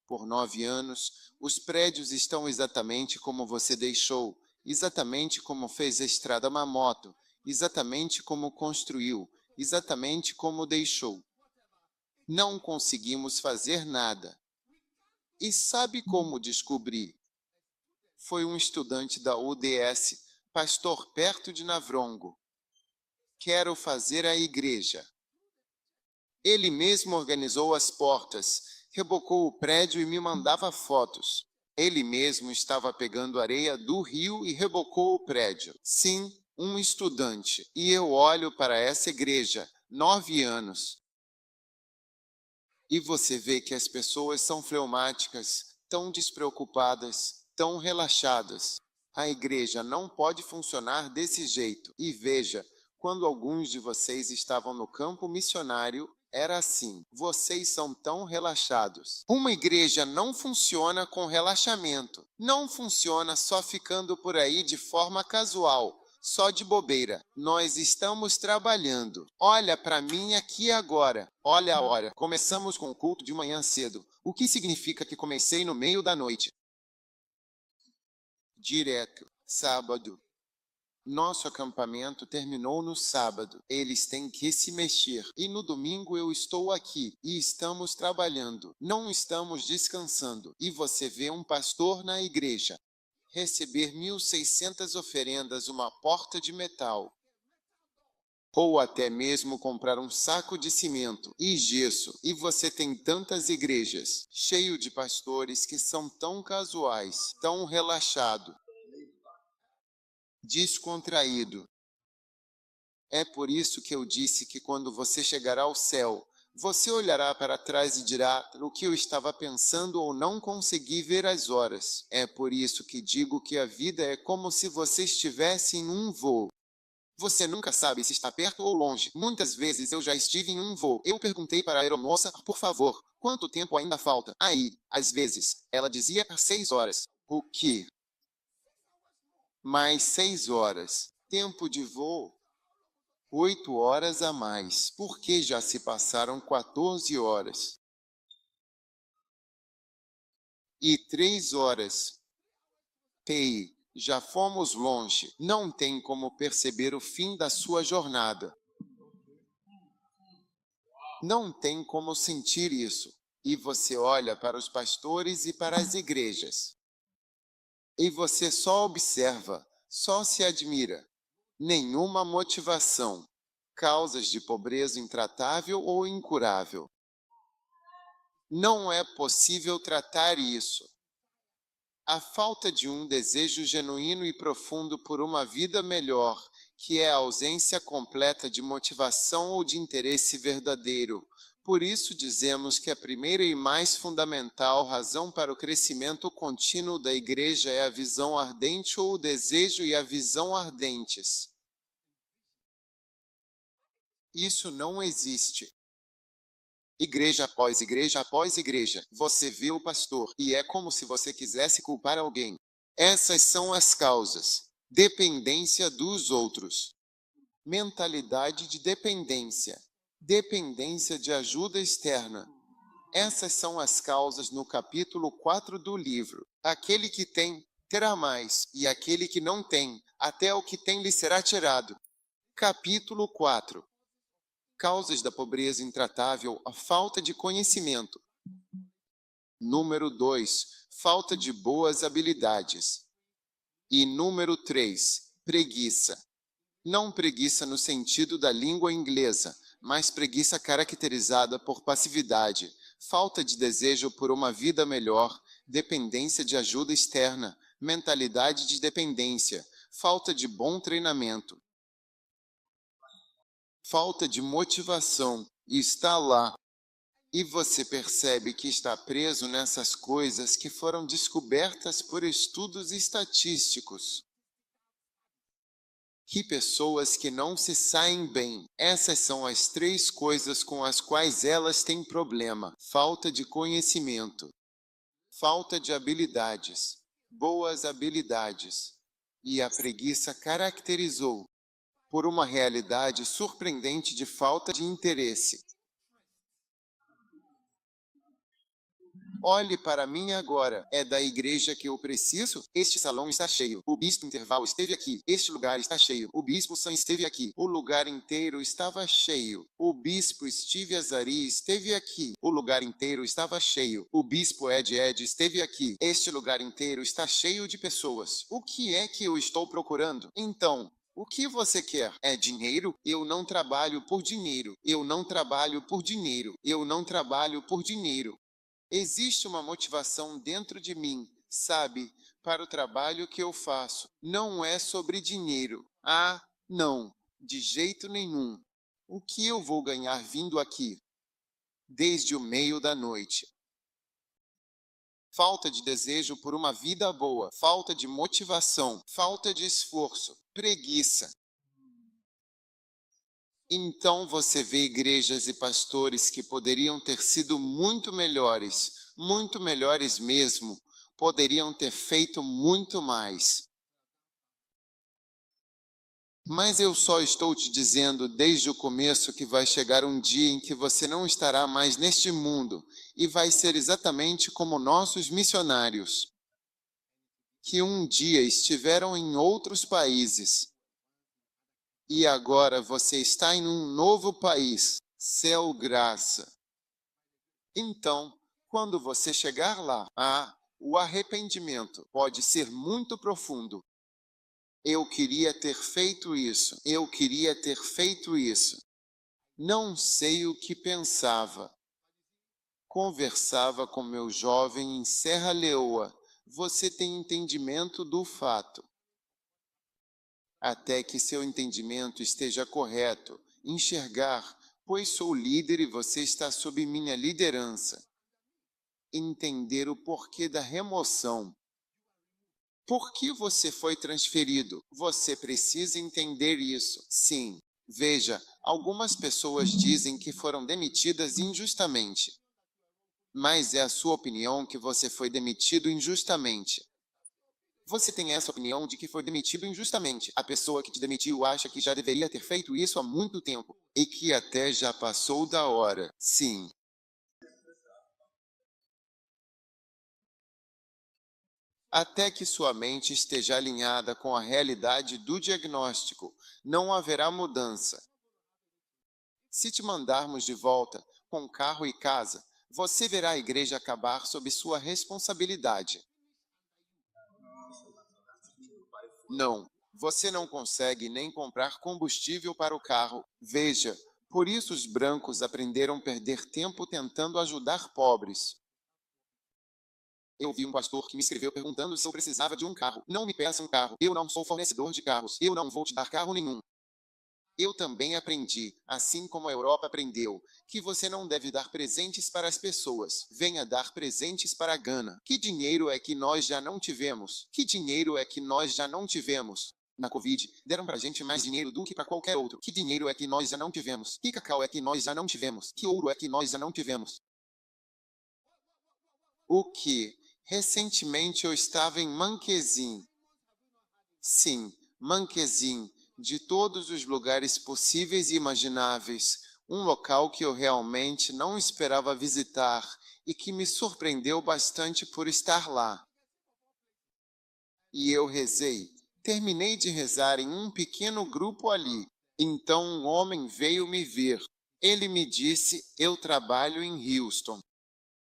Por 9 anos, os prédios estão exatamente como você deixou, exatamente como fez a estrada Mamoto, exatamente como construiu, exatamente como deixou. Não conseguimos fazer nada. E sabe como descobri? Foi um estudante da UDS, pastor perto de Navrongo. Quero fazer a igreja. Ele mesmo organizou as portas, rebocou o prédio e me mandava fotos. Ele mesmo estava pegando areia do rio e rebocou o prédio. Sim, um estudante. E eu olho para essa igreja, 9 anos. E você vê que as pessoas são fleumáticas, tão despreocupadas, tão relaxadas. A igreja não pode funcionar desse jeito. E veja, quando alguns de vocês estavam no campo missionário, era assim. Vocês são tão relaxados. Uma igreja não funciona com relaxamento. Não funciona só ficando por aí de forma casual, só de bobeira. Nós estamos trabalhando. Olha para mim aqui agora. Olha a hora. Começamos com o culto de manhã cedo. O que significa que comecei no meio da noite? Direto. Sábado. Nosso acampamento terminou no sábado. Eles têm que se mexer. E no domingo eu estou aqui e estamos trabalhando. Não estamos descansando. E você vê um pastor na igreja receber 1.600 oferendas, uma porta de metal. Ou até mesmo comprar um saco de cimento e gesso. E você tem tantas igrejas, cheio de pastores que são tão casuais, tão relaxados, descontraído. É por isso que eu disse que quando você chegar ao céu, você olhará para trás e dirá o que eu estava pensando ou não consegui ver as horas. É por isso que digo que a vida é como se você estivesse em um voo. Você nunca sabe se está perto ou longe. Muitas vezes eu já estive em um voo. Eu perguntei para a aeromoça, por favor, quanto tempo ainda falta? Aí, às vezes, ela dizia 6 horas. O quê? Mais 6 horas. Tempo de voo? 8 horas a mais. Por que já se passaram 14 horas? E 3 horas. Ei, já fomos longe. Não tem como perceber o fim da sua jornada. Não tem como sentir isso. E você olha para os pastores e para as igrejas. E você só observa, só se admira. Nenhuma motivação. Causas de pobreza intratável ou incurável. Não é possível tratar isso. A falta de um desejo genuíno e profundo por uma vida melhor, que é a ausência completa de motivação ou de interesse verdadeiro. Por isso dizemos que a primeira e mais fundamental razão para o crescimento contínuo da igreja é a visão ardente ou o desejo e a visão ardentes. Isso não existe. Igreja após igreja após igreja, você vê o pastor e é como se você quisesse culpar alguém. Essas são as causas. Dependência dos outros. Mentalidade de dependência. Dependência de ajuda externa. Essas são as causas no capítulo 4 do livro. Aquele que tem, terá mais, e aquele que não tem, até o que tem lhe será tirado. Capítulo 4. Causas da pobreza intratável, a falta de conhecimento. Número 2, falta de boas habilidades. E número 3, preguiça. Não preguiça no sentido da língua inglesa, mas preguiça caracterizada por passividade, falta de desejo por uma vida melhor, dependência de ajuda externa, mentalidade de dependência, falta de bom treinamento. Falta de motivação, e está lá. E você percebe que está preso nessas coisas que foram descobertas por estudos estatísticos. Que pessoas que não se saem bem, essas são as 3 coisas com as quais elas têm problema. Falta de conhecimento, falta de habilidades, boas habilidades, e a preguiça caracterizou por uma realidade surpreendente de falta de interesse. Olhe para mim agora. É da igreja que eu preciso? Este salão está cheio. O bispo Interval esteve aqui. Este lugar está cheio. O bispo Sam esteve aqui. O lugar inteiro estava cheio. O bispo Steve Azari esteve aqui. O lugar inteiro estava cheio. O bispo Ed esteve aqui. Este lugar inteiro está cheio de pessoas. O que é que eu estou procurando? Então, o que você quer? É dinheiro? Eu não trabalho por dinheiro. Eu não trabalho por dinheiro. Eu não trabalho por dinheiro. Existe uma motivação dentro de mim, sabe, para o trabalho que eu faço. Não é sobre dinheiro. Ah, não, de jeito nenhum. O que eu vou ganhar vindo aqui? Desde o meio da noite. Falta de desejo por uma vida boa, falta de motivação, falta de esforço, preguiça. Então você vê igrejas e pastores que poderiam ter sido muito melhores mesmo, poderiam ter feito muito mais. Mas eu só estou te dizendo desde o começo que vai chegar um dia em que você não estará mais neste mundo e vai ser exatamente como nossos missionários, que um dia estiveram em outros países e agora você está em um novo país, céu graça. Então, quando você chegar lá, o arrependimento pode ser muito profundo. Eu queria ter feito isso. Eu queria ter feito isso. Não sei o que pensava. Conversava com meu jovem em Serra Leoa. Você tem entendimento do fato. Até que seu entendimento esteja correto. Enxergar, pois sou líder e você está sob minha liderança. Entender o porquê da remoção. Por que você foi transferido? Você precisa entender isso. Sim. Veja, algumas pessoas dizem que foram demitidas injustamente. Mas é a sua opinião que você foi demitido injustamente. Você tem essa opinião de que foi demitido injustamente. A pessoa que te demitiu acha que já deveria ter feito isso há muito tempo e que até já passou da hora. Sim. Até que sua mente esteja alinhada com a realidade do diagnóstico, não haverá mudança. Se te mandarmos de volta com carro e casa, você verá a igreja acabar sob sua responsabilidade. Não, você não consegue nem comprar combustível para o carro. Veja, por isso os brancos aprenderam a perder tempo tentando ajudar pobres. Eu vi um pastor que me escreveu perguntando se eu precisava de um carro. Não me peça um carro. Eu não sou fornecedor de carros. Eu não vou te dar carro nenhum. Eu também aprendi, assim como a Europa aprendeu, que você não deve dar presentes para as pessoas. Venha dar presentes para a Gana. Que dinheiro é que nós já não tivemos? Que dinheiro é que nós já não tivemos? Na Covid, deram pra gente mais dinheiro do que para qualquer outro. Que dinheiro é que nós já não tivemos? Que cacau é que nós já não tivemos? Que ouro é que nós já não tivemos? O que? Recentemente eu estava em Manquezin. Sim, Manquezin, de todos os lugares possíveis e imagináveis, um local que eu realmente não esperava visitar e que me surpreendeu bastante por estar lá. E eu rezei. Terminei de rezar em um pequeno grupo ali. Então um homem veio me ver. Ele me disse, eu trabalho em Houston.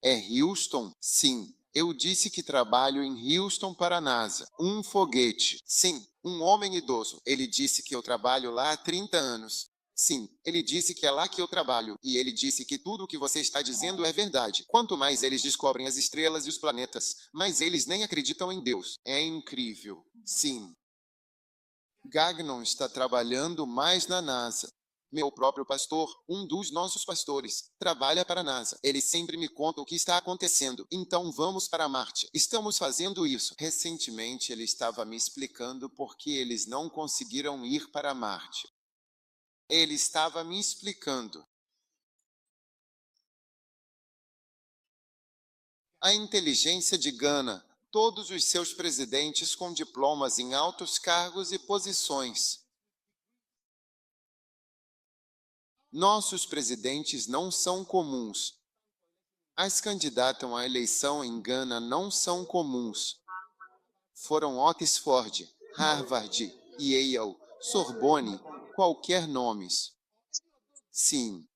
É Houston? Sim. Eu disse que trabalho em Houston para a NASA. Um foguete. Sim, um homem idoso. Ele disse que eu trabalho lá há 30 anos. Sim, ele disse que é lá que eu trabalho. E ele disse que tudo o que você está dizendo é verdade. Quanto mais eles descobrem as estrelas e os planetas, mais eles nem acreditam em Deus. É incrível. Sim. Gagnon está trabalhando mais na NASA. Meu próprio pastor, um dos nossos pastores, trabalha para a NASA. Ele sempre me conta o que está acontecendo. Então vamos para Marte. Estamos fazendo isso. Recentemente ele estava me explicando por que eles não conseguiram ir para Marte. Ele estava me explicando. A inteligência de Gana, todos os seus presidentes com diplomas em altos cargos e posições. Nossos presidentes não são comuns. As candidatas à eleição em Gana não são comuns. Foram Oxford, Harvard, Yale, Sorbonne, qualquer nomes. Sim.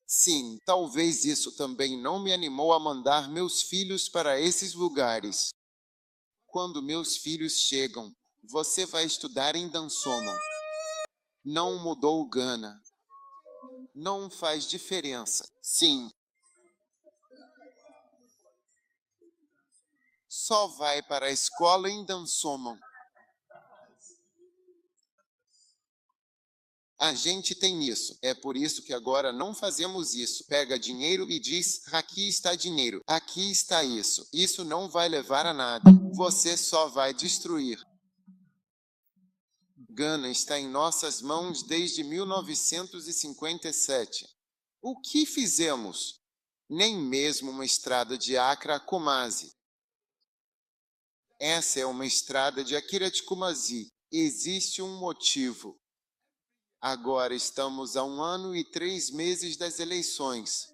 Sim, talvez isso também não me animou a mandar meus filhos para esses lugares. Quando meus filhos chegam, você vai estudar em Dansoman. Não mudou Gana. Não faz diferença. Sim. Só vai para a escola em Dansoman. A gente tem isso. É por isso que agora não fazemos isso. Pega dinheiro e diz, aqui está dinheiro. Aqui está isso. Isso não vai levar a nada. Você só vai destruir. Gana está em nossas mãos desde 1957. O que fizemos? Nem mesmo uma estrada de Accra a Kumasi. Essa é uma estrada de Akirat Kumasi. Existe um motivo. Agora estamos a 1 ano e 3 meses das eleições.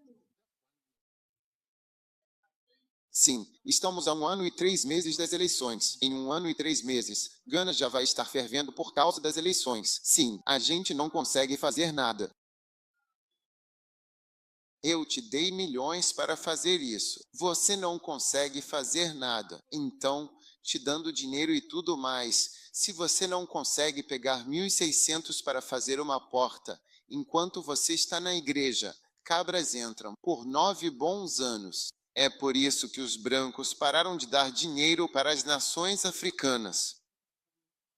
Sim, estamos a 1 ano e 3 meses das eleições. Em 1 ano e 3 meses, Gana já vai estar fervendo por causa das eleições. Sim, a gente não consegue fazer nada. Eu te dei milhões para fazer isso. Você não consegue fazer nada. Então, te dando dinheiro e tudo mais, se você não consegue pegar 1.600 para fazer uma porta, enquanto você está na igreja, cabras entram por 9 bons anos. É por isso que os brancos pararam de dar dinheiro para as nações africanas.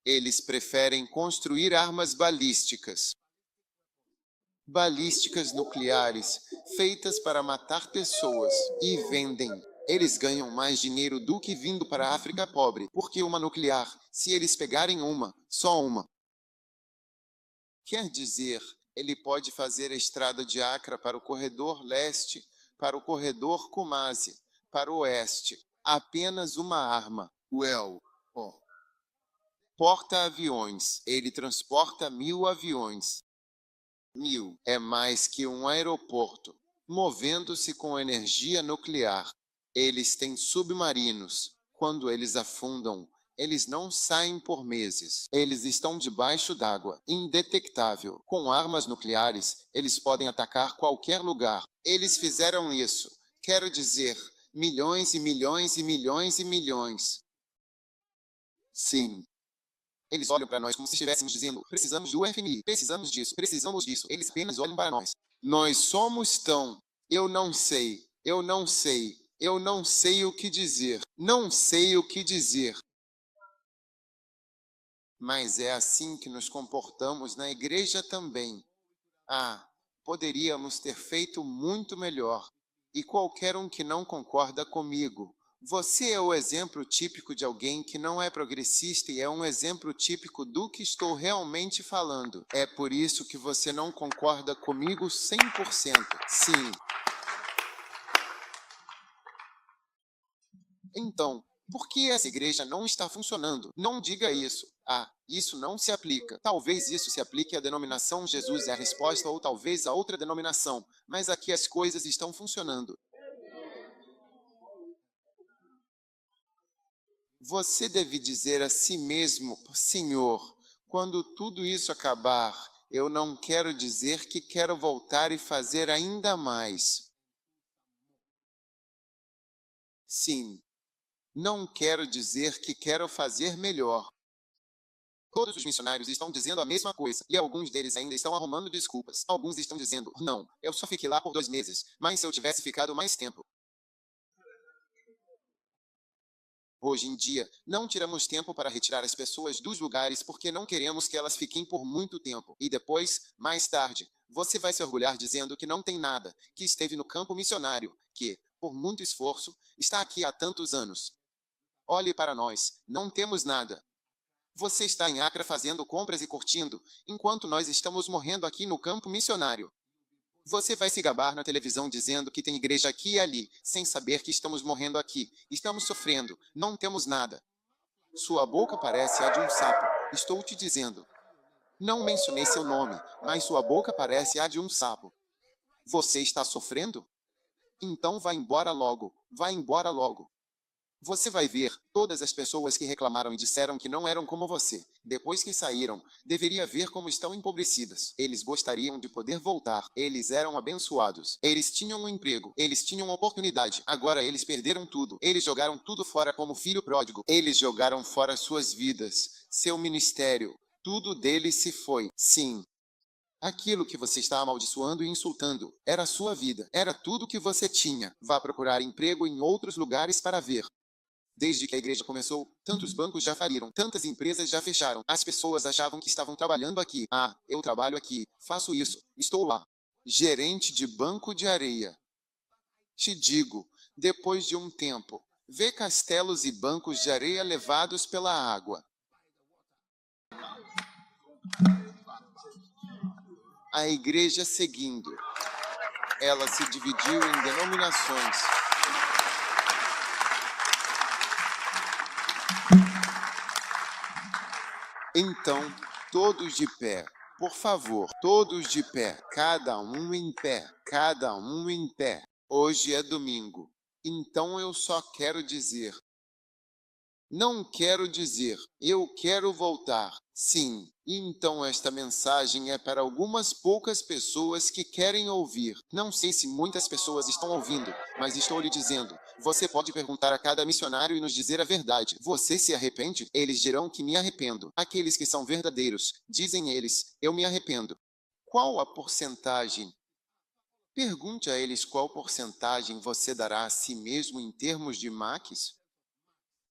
Eles preferem construir armas balísticas. Balísticas nucleares, feitas para matar pessoas, e vendem. Eles ganham mais dinheiro do que vindo para a África pobre, porque uma nuclear, se eles pegarem uma, só uma. Quer dizer, ele pode fazer a estrada de Accra para o corredor leste, para o corredor Kumasi, para o oeste. Apenas uma arma. Well, oh, Porta-aviões. Ele transporta 1000 aviões. 1000 é mais que um aeroporto, movendo-se com energia nuclear. Eles têm submarinos. Quando eles afundam, eles não saem por meses. Eles estão debaixo d'água, indetectável. Com armas nucleares, eles podem atacar qualquer lugar. Eles fizeram isso. Quero dizer, milhões e milhões e milhões e milhões. Sim. Eles olham para nós como se estivéssemos dizendo, precisamos do FMI, precisamos disso, precisamos disso. Eles apenas olham para nós. Nós somos tão... Eu não sei, eu não sei, eu não sei o que dizer. Não sei o que dizer. Mas é assim que nos comportamos na igreja também. Ah, poderíamos ter feito muito melhor. E qualquer um que não concorda comigo, você é o exemplo típico de alguém que não é progressista e é um exemplo típico do que estou realmente falando. É por isso que você não concorda comigo 100%. Sim. Então, por que essa igreja não está funcionando? Não diga isso. Ah, isso não se aplica. Talvez isso se aplique à denominação Jesus é a resposta ou talvez a outra denominação. Mas aqui as coisas estão funcionando. Você deve dizer a si mesmo, Senhor, quando tudo isso acabar, eu não quero dizer que quero voltar e fazer ainda mais. Sim, não quero dizer que quero fazer melhor. Todos os missionários estão dizendo a mesma coisa, e alguns deles ainda estão arrumando desculpas. Alguns estão dizendo, não, eu só fiquei lá por 2 meses, mas se eu tivesse ficado mais tempo. Hoje em dia, não tiramos tempo para retirar as pessoas dos lugares porque não queremos que elas fiquem por muito tempo. E depois, mais tarde, você vai se orgulhar dizendo que não tem nada, que esteve no campo missionário, que, por muito esforço, está aqui há tantos anos. Olhe para nós, não temos nada. Você está em Accra fazendo compras e curtindo, enquanto nós estamos morrendo aqui no campo missionário. Você vai se gabar na televisão dizendo que tem igreja aqui e ali, sem saber que estamos morrendo aqui, estamos sofrendo, não temos nada. Sua boca parece a de um sapo, estou te dizendo. Não mencionei seu nome, mas sua boca parece a de um sapo. Você está sofrendo? Então vá embora logo, vá embora logo. Você vai ver, todas as pessoas que reclamaram e disseram que não eram como você, depois que saíram, deveria ver como estão empobrecidas. Eles gostariam de poder voltar. Eles eram abençoados. Eles tinham um emprego. Eles tinham oportunidade. Agora eles perderam tudo. Eles jogaram tudo fora como filho pródigo. Eles jogaram fora suas vidas, seu ministério. Tudo deles se foi. Sim. Aquilo que você está amaldiçoando e insultando era a sua vida. Era tudo que você tinha. Vá procurar emprego em outros lugares para ver. Desde que a igreja começou, tantos bancos já faliram, tantas empresas já fecharam. As pessoas achavam que estavam trabalhando aqui. Ah, eu trabalho aqui, faço isso, estou lá. Gerente de banco de areia. Te digo, depois de um tempo, vê castelos e bancos de areia levados pela água. A igreja seguindo. Ela se dividiu em denominações. Então, todos de pé, por favor, todos de pé, cada um em pé, cada um em pé. Hoje é domingo, então eu só quero dizer, não quero dizer, eu quero voltar. Sim, então esta mensagem é para algumas poucas pessoas que querem ouvir. Não sei se muitas pessoas estão ouvindo, mas estou lhe dizendo. Você pode perguntar a cada missionário e nos dizer a verdade. Você se arrepende? Eles dirão que me arrependo. Aqueles que são verdadeiros, dizem eles, eu me arrependo. Qual a porcentagem? Pergunte a eles qual porcentagem você dará a si mesmo em termos de maques.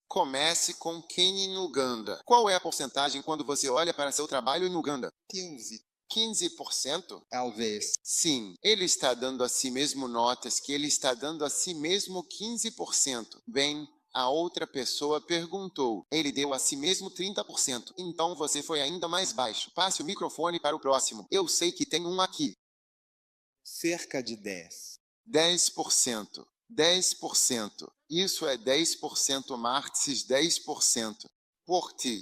Comece com quem em Uganda. Qual é a porcentagem quando você olha para seu trabalho em Uganda? 15. 15%? Talvez. Sim, ele está dando a si mesmo notas que ele está dando a si mesmo 15%. Bem, a outra pessoa perguntou. Ele deu a si mesmo 30%. Então você foi ainda mais baixo. Passe o microfone para o próximo. Eu sei que tem um aqui. Cerca de 10. 10%. 10%. Isso é 10%, Martes, 10%. Por ti.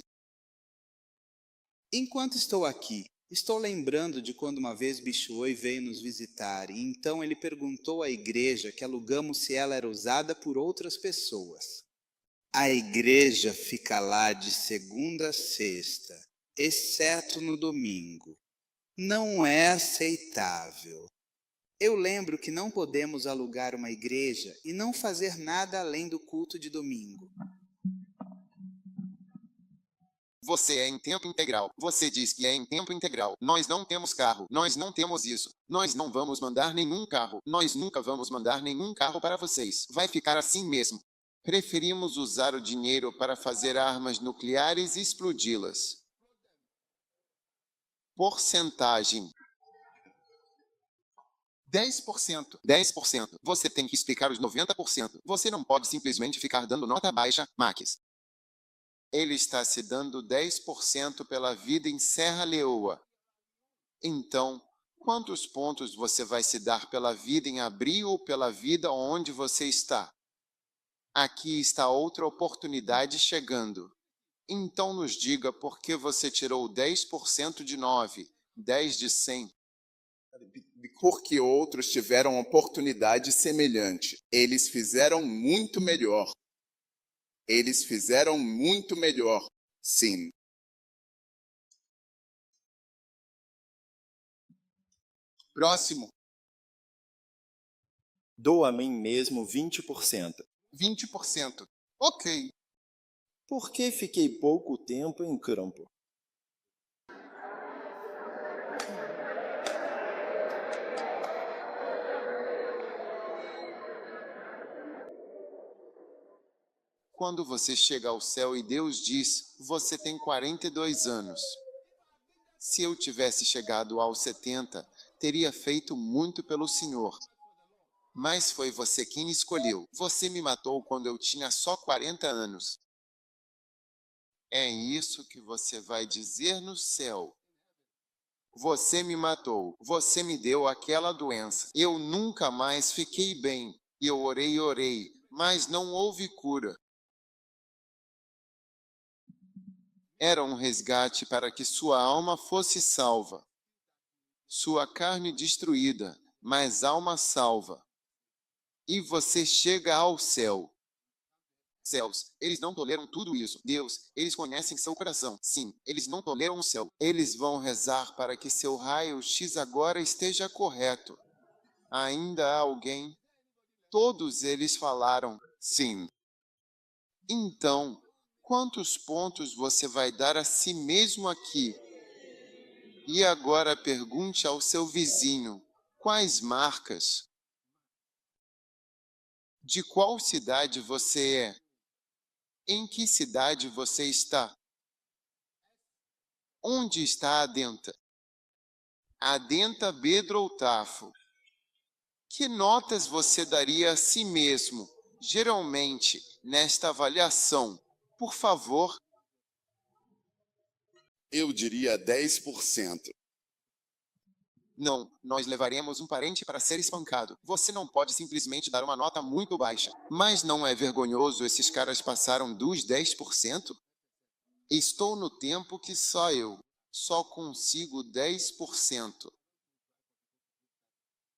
Enquanto estou aqui, estou lembrando de quando uma vez Bishuoi veio nos visitar e então ele perguntou à igreja que alugamos se ela era usada por outras pessoas. A igreja fica lá de segunda a sexta, exceto no domingo. Não é aceitável. Eu lembro que não podemos alugar uma igreja e não fazer nada além do culto de domingo. Você é em tempo integral. Você diz que é em tempo integral. Nós não temos carro. Nós não temos isso. Nós não vamos mandar nenhum carro. Nós nunca vamos mandar nenhum carro para vocês. Vai ficar assim mesmo. Preferimos usar o dinheiro para fazer armas nucleares e explodi-las. Porcentagem. 10%. 10%. Você tem que explicar os 90%. Você não pode simplesmente ficar dando nota baixa, Max. Ele está se dando 10% pela vida em Serra Leoa. Então, quantos pontos você vai se dar pela vida em Abril ou pela vida onde você está? Aqui está outra oportunidade chegando. Então nos diga por que você tirou 10% de 9, 10 de 100. Porque outros tiveram oportunidade semelhante. Eles fizeram muito melhor. Eles fizeram muito melhor. Sim. Próximo. Dou a mim mesmo 20%. 20%. Ok. Por que fiquei pouco tempo em campo? Quando você chega ao céu e Deus diz, você tem 42 anos. Se eu tivesse chegado aos 70, teria feito muito pelo Senhor. Mas foi você quem escolheu. Você me matou quando eu tinha só 40 anos. É isso que você vai dizer no céu. Você me matou. Você me deu aquela doença. Eu nunca mais fiquei bem. Eu orei, mas não houve cura. Era um resgate para que sua alma fosse salva. Sua carne destruída, mas alma salva. E você chega ao céu. Céus, eles não toleram tudo isso. Deus, eles conhecem seu coração. Sim, eles não toleram o céu. Eles vão rezar para que seu raio-x agora esteja correto. Ainda há alguém? Todos eles falaram sim. Então, quantos pontos você vai dar a si mesmo aqui? E agora pergunte ao seu vizinho, quais marcas? De qual cidade você é? Em que cidade você está? Onde está a Denta? A Denta Bedroutafo. Que notas você daria a si mesmo, geralmente, nesta avaliação? Por favor. Eu diria 10%. Não, nós levaremos um parente para ser espancado. Você não pode simplesmente dar uma nota muito baixa. Mas não é vergonhoso esses caras passaram dos 10%? Estou no tempo que só consigo 10%.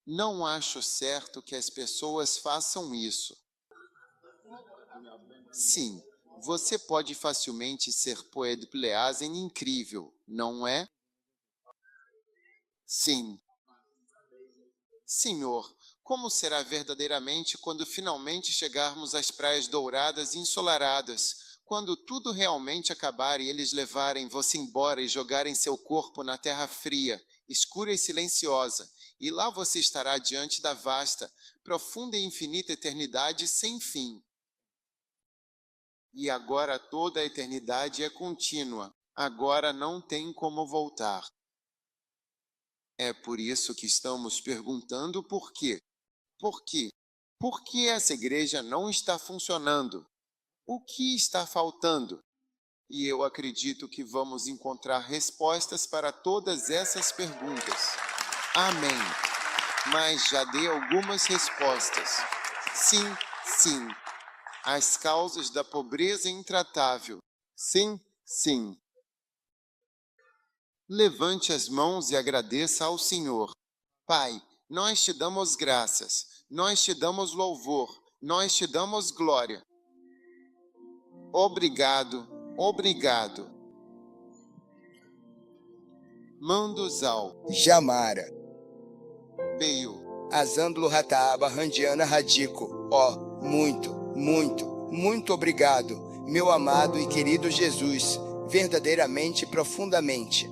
Não acho certo que as pessoas façam isso. Sim, você pode facilmente ser poedpleasen incrível, não é? Sim. Senhor, como será verdadeiramente quando finalmente chegarmos às praias douradas e ensolaradas, quando tudo realmente acabar e eles levarem você embora e jogarem seu corpo na terra fria, escura e silenciosa, e lá você estará diante da vasta, profunda e infinita eternidade sem fim. E agora toda a eternidade é contínua, agora não tem como voltar. É por isso que estamos perguntando por quê. Por quê? Por que essa igreja não está funcionando? O que está faltando? E eu acredito que vamos encontrar respostas para todas essas perguntas. Amém. Mas já dei algumas respostas. Sim, sim. As causas da pobreza intratável. Sim, sim. Levante as mãos e agradeça ao Senhor. Pai, nós te damos graças, nós te damos louvor, nós te damos glória. Obrigado, obrigado. Manduzal, Jamara, Beio, Azâmbulo Rataaba, Randiana Radico. Ó, muito obrigado, meu amado e querido Jesus, verdadeiramente e profundamente.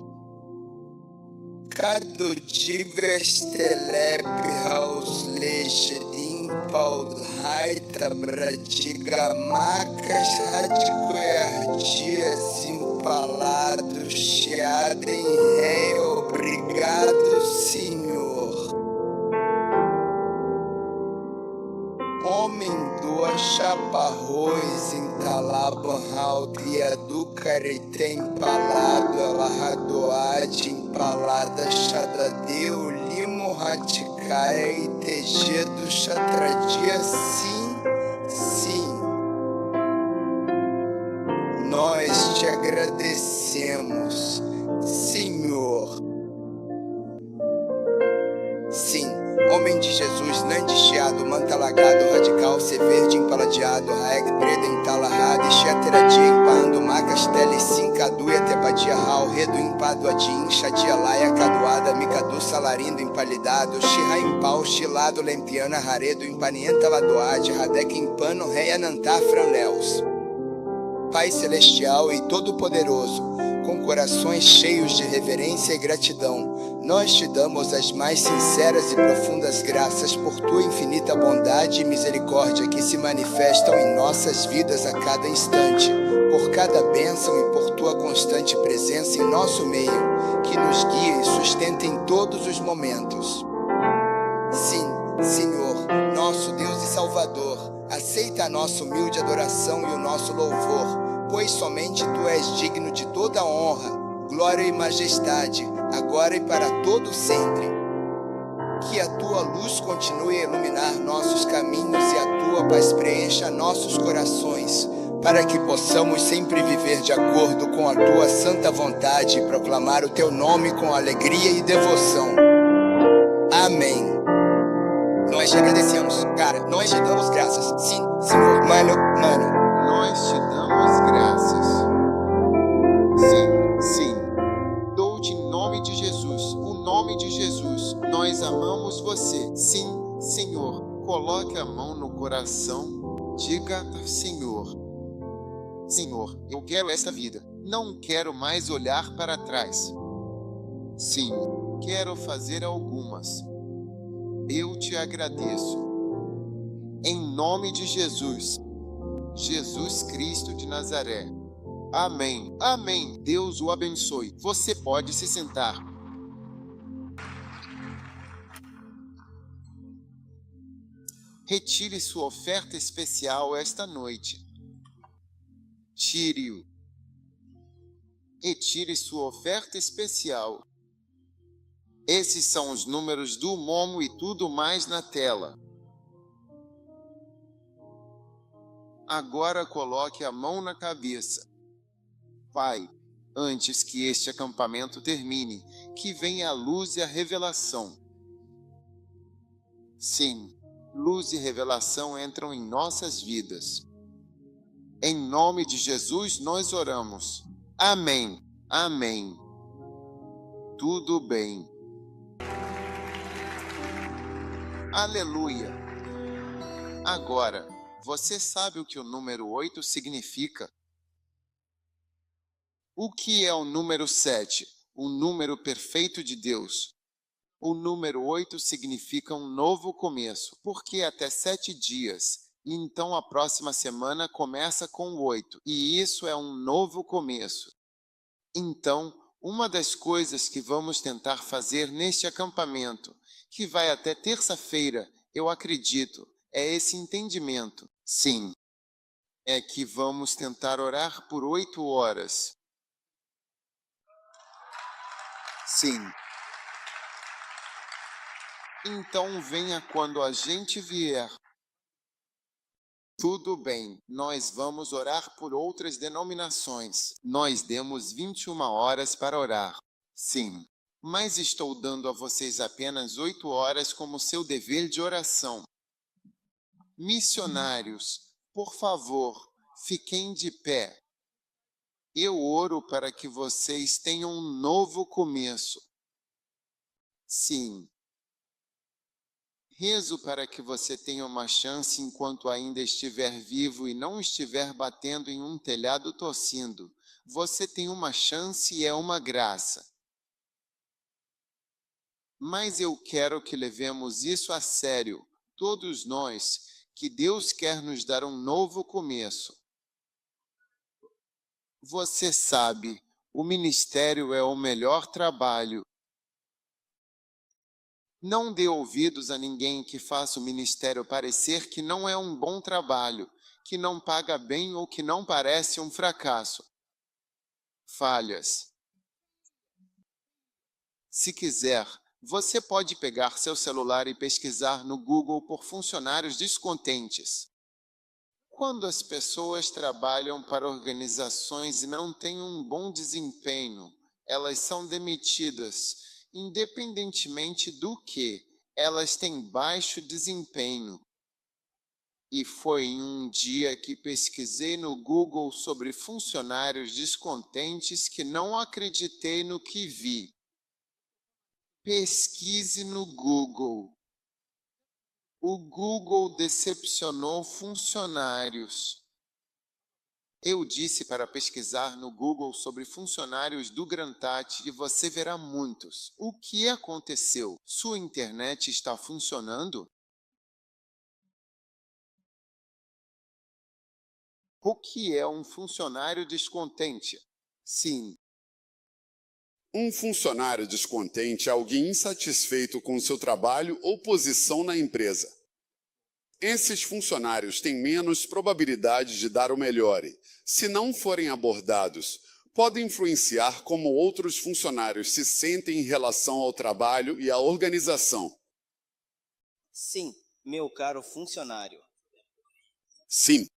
Cado divers telep haus leche impal haita bradiga macas radicoerdias empalados chiadem rei. Obrigado, Senhor. Homem do chaparrões entalaban aldia do careté empalado ela radoade empalada chadadeu limo raticaia e tejedo chatradia sim. Nós te agradecemos, Senhor. Sim, homem de Jesus, nande chiado, manta lagado, radical, ser verde, empaladeado, raeg, preda, entalahado, xateradia, empando, macas, tele, cincaduia, tebadia, ral, redo, empado, adim, chadia, laia, cadoada, micadu, salarindo, empalidado, xirra, empau, chilado, lempiana, raredo, empanienta, ladoade, radec, empano, reia, nantá, franléus. Pai Celestial e Todo-Poderoso, com corações cheios de reverência e gratidão, nós te damos as mais sinceras e profundas graças por tua infinita bondade e misericórdia que se manifestam em nossas vidas a cada instante, por cada bênção e por tua constante presença em nosso meio, que nos guia e sustenta em todos os momentos. Sim, Senhor, nosso Deus e Salvador, aceita a nossa humilde adoração e o nosso louvor, pois somente Tu és digno de toda honra, glória e majestade, agora e para todo sempre. Que a Tua luz continue a iluminar nossos caminhos e a Tua paz preencha nossos corações, para que possamos sempre viver de acordo com a Tua santa vontade e proclamar o Teu nome com alegria e devoção. Amém. Nós te agradecemos, cara, nós te damos graças. Sim, Senhor, mano. nós te damos graças. Sim. Dou-te em nome de Jesus, o nome de Jesus. Nós amamos você. Sim, Senhor. Coloque a mão no coração. Diga, Senhor, eu quero esta vida. Não quero mais olhar para trás. Sim, quero fazer algumas. Eu te agradeço. Em nome de Jesus, Jesus Cristo de Nazaré. Amém. Amém. Deus o abençoe. Você pode se sentar. Retire sua oferta especial esta noite. Tire-o. Retire sua oferta especial. Esses são os números do Momo e tudo mais na tela. Agora coloque a mão na cabeça. Pai, antes que este acampamento termine, que venha a luz e a revelação. Sim, luz e revelação entram em nossas vidas. Em nome de Jesus nós oramos. Amém. Amém. Tudo bem. Aleluia! Agora, você sabe o que o número 8 significa? O que é o número 7? O número perfeito de Deus. O número 8 significa um novo começo, porque até 7 dias. E então a próxima semana começa com o 8, e isso é um novo começo. Então, Uma das coisas que vamos tentar fazer neste acampamento, que vai até terça-feira, eu acredito, é esse entendimento. Sim, é que vamos tentar orar por 8 horas. Sim. Então venha quando a gente vier. Tudo bem, nós vamos orar por outras denominações. Nós demos 21 horas para orar. Sim, mas estou dando a vocês apenas 8 horas como seu dever de oração. Missionários, por favor, fiquem de pé. Eu oro para que vocês tenham um novo começo. Sim. Rezo para que você tenha uma chance enquanto ainda estiver vivo e não estiver batendo em um telhado tossindo. Você tem uma chance e é uma graça. Mas eu quero que levemos isso a sério, todos nós, que Deus quer nos dar um novo começo. Você sabe, o ministério é o melhor trabalho. Não dê ouvidos a ninguém que faça o ministério parecer que não é um bom trabalho, que não paga bem ou que não parece um fracasso. Falhas. Se quiser, você pode pegar seu celular e pesquisar no Google por funcionários descontentes. Quando as pessoas trabalham para organizações e não têm um bom desempenho, elas são demitidas. Independentemente do que, elas têm baixo desempenho. E foi em um dia que pesquisei no Google sobre funcionários descontentes que não acreditei no que vi. Pesquise no Google. O Google decepcionou funcionários. Eu disse para pesquisar no Google sobre funcionários do Grantat e você verá muitos. O que aconteceu? Sua internet está funcionando? O que é um funcionário descontente? Sim. Um funcionário descontente é alguém insatisfeito com seu trabalho ou posição na empresa. Esses funcionários têm menos probabilidade de dar o melhor e, se não forem abordados, podem influenciar como outros funcionários se sentem em relação ao trabalho e à organização. Sim, meu caro funcionário. Sim.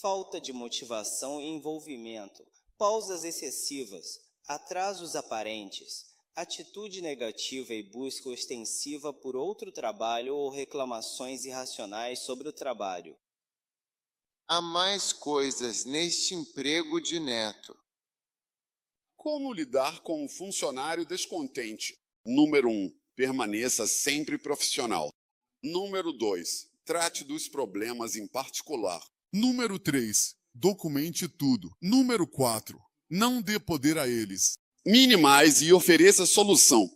Falta de motivação e envolvimento, pausas excessivas, atrasos aparentes, atitude negativa e busca ostensiva por outro trabalho ou reclamações irracionais sobre o trabalho. Há mais coisas neste emprego de neto. Como lidar com um funcionário descontente? Número 1. Permaneça sempre profissional. Número 2. Trate dos problemas em particular. Número 3. Documente tudo. Número 4. Não dê poder a eles. Minimize e ofereça solução.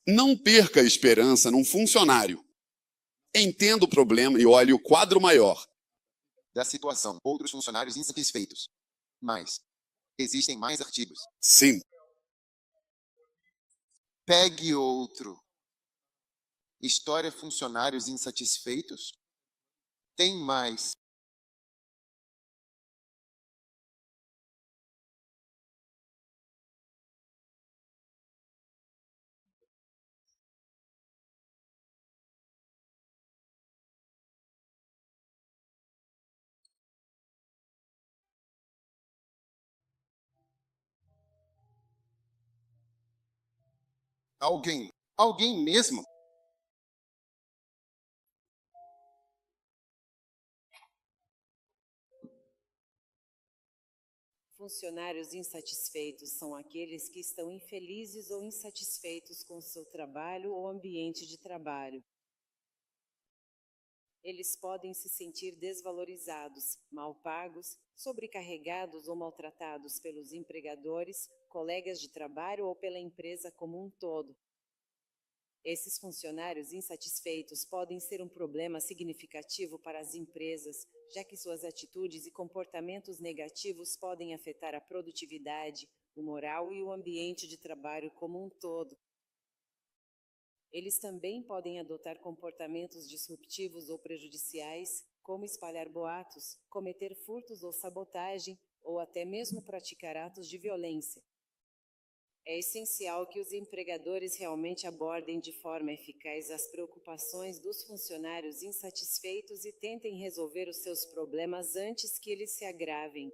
Não perca a esperança num funcionário. Entenda o problema e olhe o quadro maior da situação. Outros funcionários insatisfeitos. Mas existem mais artigos. Sim. Pegue outro. História funcionários insatisfeitos? Tem mais. Alguém mesmo? Funcionários insatisfeitos são aqueles que estão infelizes ou insatisfeitos com seu trabalho ou ambiente de trabalho. Eles podem se sentir desvalorizados, mal pagos, sobrecarregados ou maltratados pelos empregadores, colegas de trabalho ou pela empresa como um todo. Esses funcionários insatisfeitos podem ser um problema significativo para as empresas, já que suas atitudes e comportamentos negativos podem afetar a produtividade, o moral e o ambiente de trabalho como um todo. Eles também podem adotar comportamentos disruptivos ou prejudiciais, como espalhar boatos, cometer furtos ou sabotagem, ou até mesmo praticar atos de violência. É essencial que os empregadores realmente abordem de forma eficaz as preocupações dos funcionários insatisfeitos e tentem resolver os seus problemas antes que eles se agravem.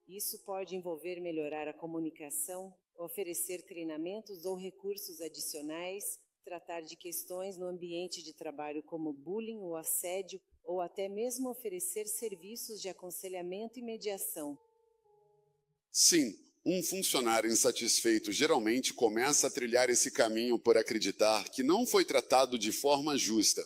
Isso pode envolver melhorar a comunicação, oferecer treinamentos ou recursos adicionais, tratar de questões no ambiente de trabalho como bullying ou assédio, ou até mesmo oferecer serviços de aconselhamento e mediação. Sim, um funcionário insatisfeito geralmente começa a trilhar esse caminho por acreditar que não foi tratado de forma justa.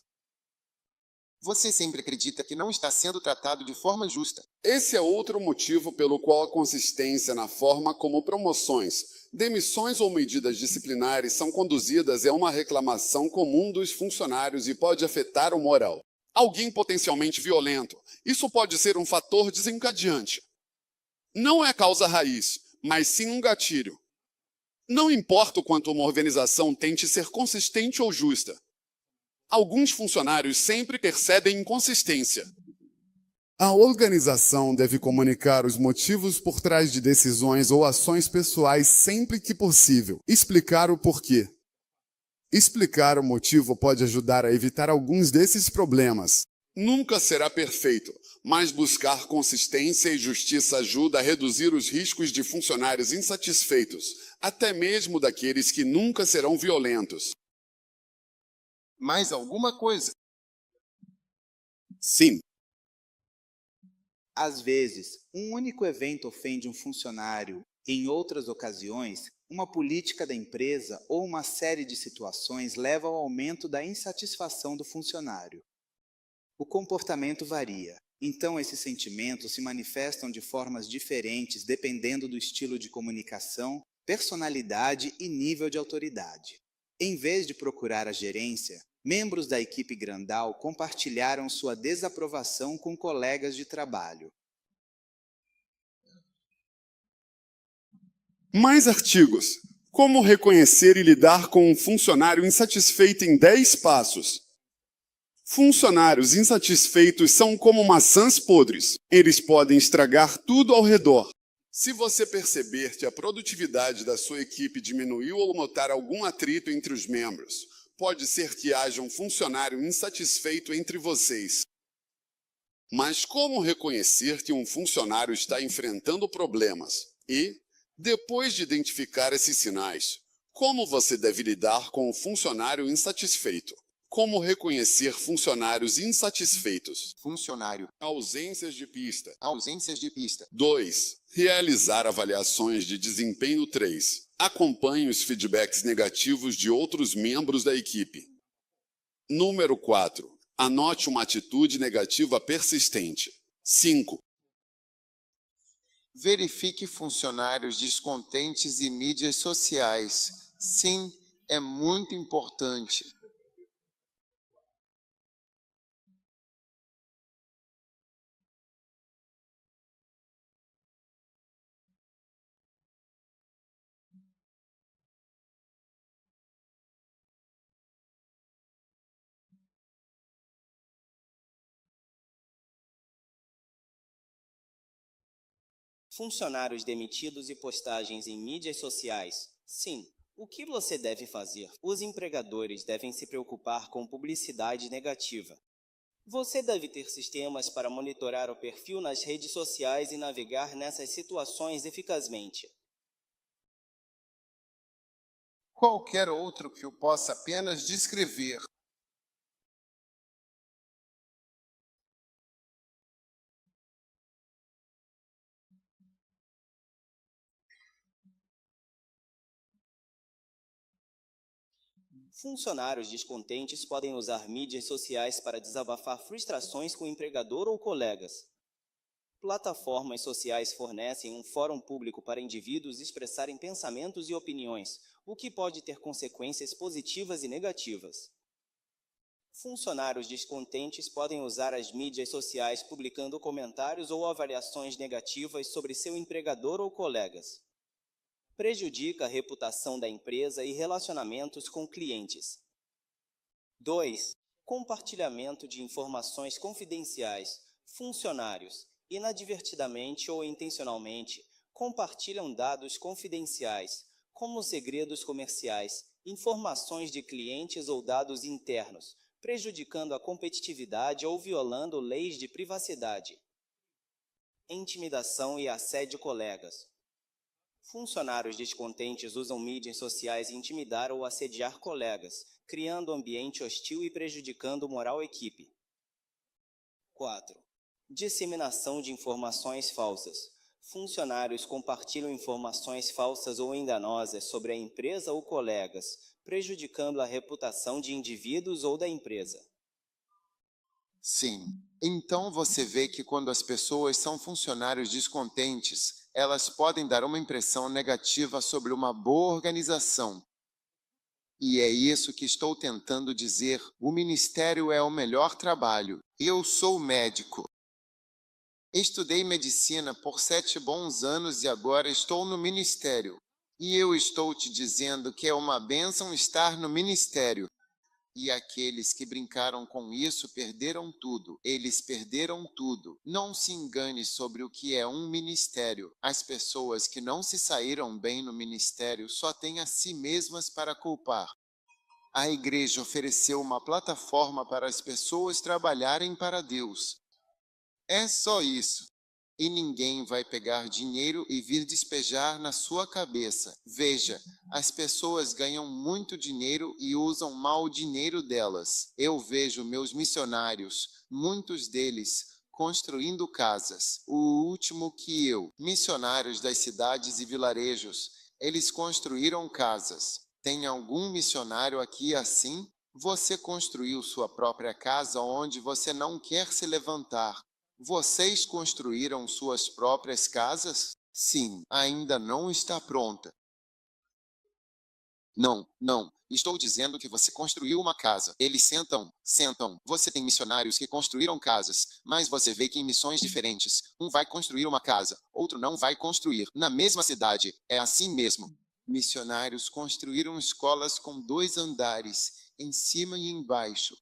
Você sempre acredita que não está sendo tratado de forma justa. Esse é outro motivo pelo qual a consistência na forma como promoções, demissões ou medidas disciplinares são conduzidas é uma reclamação comum dos funcionários e pode afetar o moral. Alguém potencialmente violento, isso pode ser um fator desencadeante. Não é causa raiz, mas sim um gatilho. Não importa o quanto uma organização tente ser consistente ou justa. Alguns funcionários sempre percebem inconsistência. A organização deve comunicar os motivos por trás de decisões ou ações pessoais sempre que possível. Explicar o porquê. Explicar o motivo pode ajudar a evitar alguns desses problemas. Nunca será perfeito, mas buscar consistência e justiça ajuda a reduzir os riscos de funcionários insatisfeitos, até mesmo daqueles que nunca serão violentos. Mais alguma coisa? Sim. Às vezes, um único evento ofende um funcionário. Em outras ocasiões, uma política da empresa ou uma série de situações leva ao aumento da insatisfação do funcionário. O comportamento varia, então esses sentimentos se manifestam de formas diferentes dependendo do estilo de comunicação, personalidade e nível de autoridade. Em vez de procurar a gerência, membros da equipe Grandal compartilharam sua desaprovação com colegas de trabalho. Mais artigos. Como reconhecer e lidar com um funcionário insatisfeito em 10 passos. Funcionários insatisfeitos são como maçãs podres. Eles podem estragar tudo ao redor. Se você perceber que a produtividade da sua equipe diminuiu ou notar algum atrito entre os membros, pode ser que haja um funcionário insatisfeito entre vocês. Mas como reconhecer que um funcionário está enfrentando problemas? E, depois de identificar esses sinais, como você deve lidar com o funcionário insatisfeito? Como reconhecer funcionários insatisfeitos? Funcionário. Ausências de pista. Ausências de pista. 2. Realizar avaliações de desempenho. 3. Acompanhe os feedbacks negativos de outros membros da equipe. Número 4. Anote uma atitude negativa persistente. 5. Verifique funcionários descontentes e mídias sociais. Sim, é muito importante. Funcionários demitidos e postagens em mídias sociais. Sim. O que você deve fazer? Os empregadores devem se preocupar com publicidade negativa. Você deve ter sistemas para monitorar o perfil nas redes sociais e navegar nessas situações eficazmente. Qualquer outro que eu possa apenas descrever. Funcionários descontentes podem usar mídias sociais para desabafar frustrações com o empregador ou colegas. Plataformas sociais fornecem um fórum público para indivíduos expressarem pensamentos e opiniões, o que pode ter consequências positivas e negativas. Funcionários descontentes podem usar as mídias sociais publicando comentários ou avaliações negativas sobre seu empregador ou colegas. Prejudica a reputação da empresa e relacionamentos com clientes. 2. Compartilhamento de informações confidenciais. Funcionários, inadvertidamente ou intencionalmente, compartilham dados confidenciais, como segredos comerciais, informações de clientes ou dados internos, prejudicando a competitividade ou violando leis de privacidade. Intimidação e assédio colegas. Funcionários descontentes usam mídias sociais intimidar ou assediar colegas, criando ambiente hostil e prejudicando moral equipe. 4. Disseminação de informações falsas. Funcionários compartilham informações falsas ou enganosas sobre a empresa ou colegas, prejudicando a reputação de indivíduos ou da empresa. Sim. Então você vê que quando as pessoas são funcionários descontentes, elas podem dar uma impressão negativa sobre uma boa organização. E é isso que estou tentando dizer. O ministério é o melhor trabalho. Eu sou médico. Estudei medicina por 7 bons anos e agora estou no ministério. E eu estou te dizendo que é uma bênção estar no ministério. E aqueles que brincaram com isso perderam tudo. Eles perderam tudo. Não se engane sobre o que é um ministério. As pessoas que não se saíram bem no ministério só têm a si mesmas para culpar. A igreja ofereceu uma plataforma para as pessoas trabalharem para Deus. É só isso. E ninguém vai pegar dinheiro e vir despejar na sua cabeça. Veja, as pessoas ganham muito dinheiro e usam mal o dinheiro delas. Eu vejo meus missionários, muitos deles, construindo casas. O último que eu, missionários das cidades e vilarejos, eles construíram casas. Tem algum missionário aqui assim? Você construiu sua própria casa onde você não quer se levantar. Vocês construíram suas próprias casas? Sim, ainda não está pronta. Não. Estou dizendo que você construiu uma casa. Eles sentam. Você tem missionários que construíram casas, mas você vê que em missões diferentes, um vai construir uma casa, outro não vai construir. Na mesma cidade, é assim mesmo. Missionários construíram escolas com 2 andares, em cima e embaixo.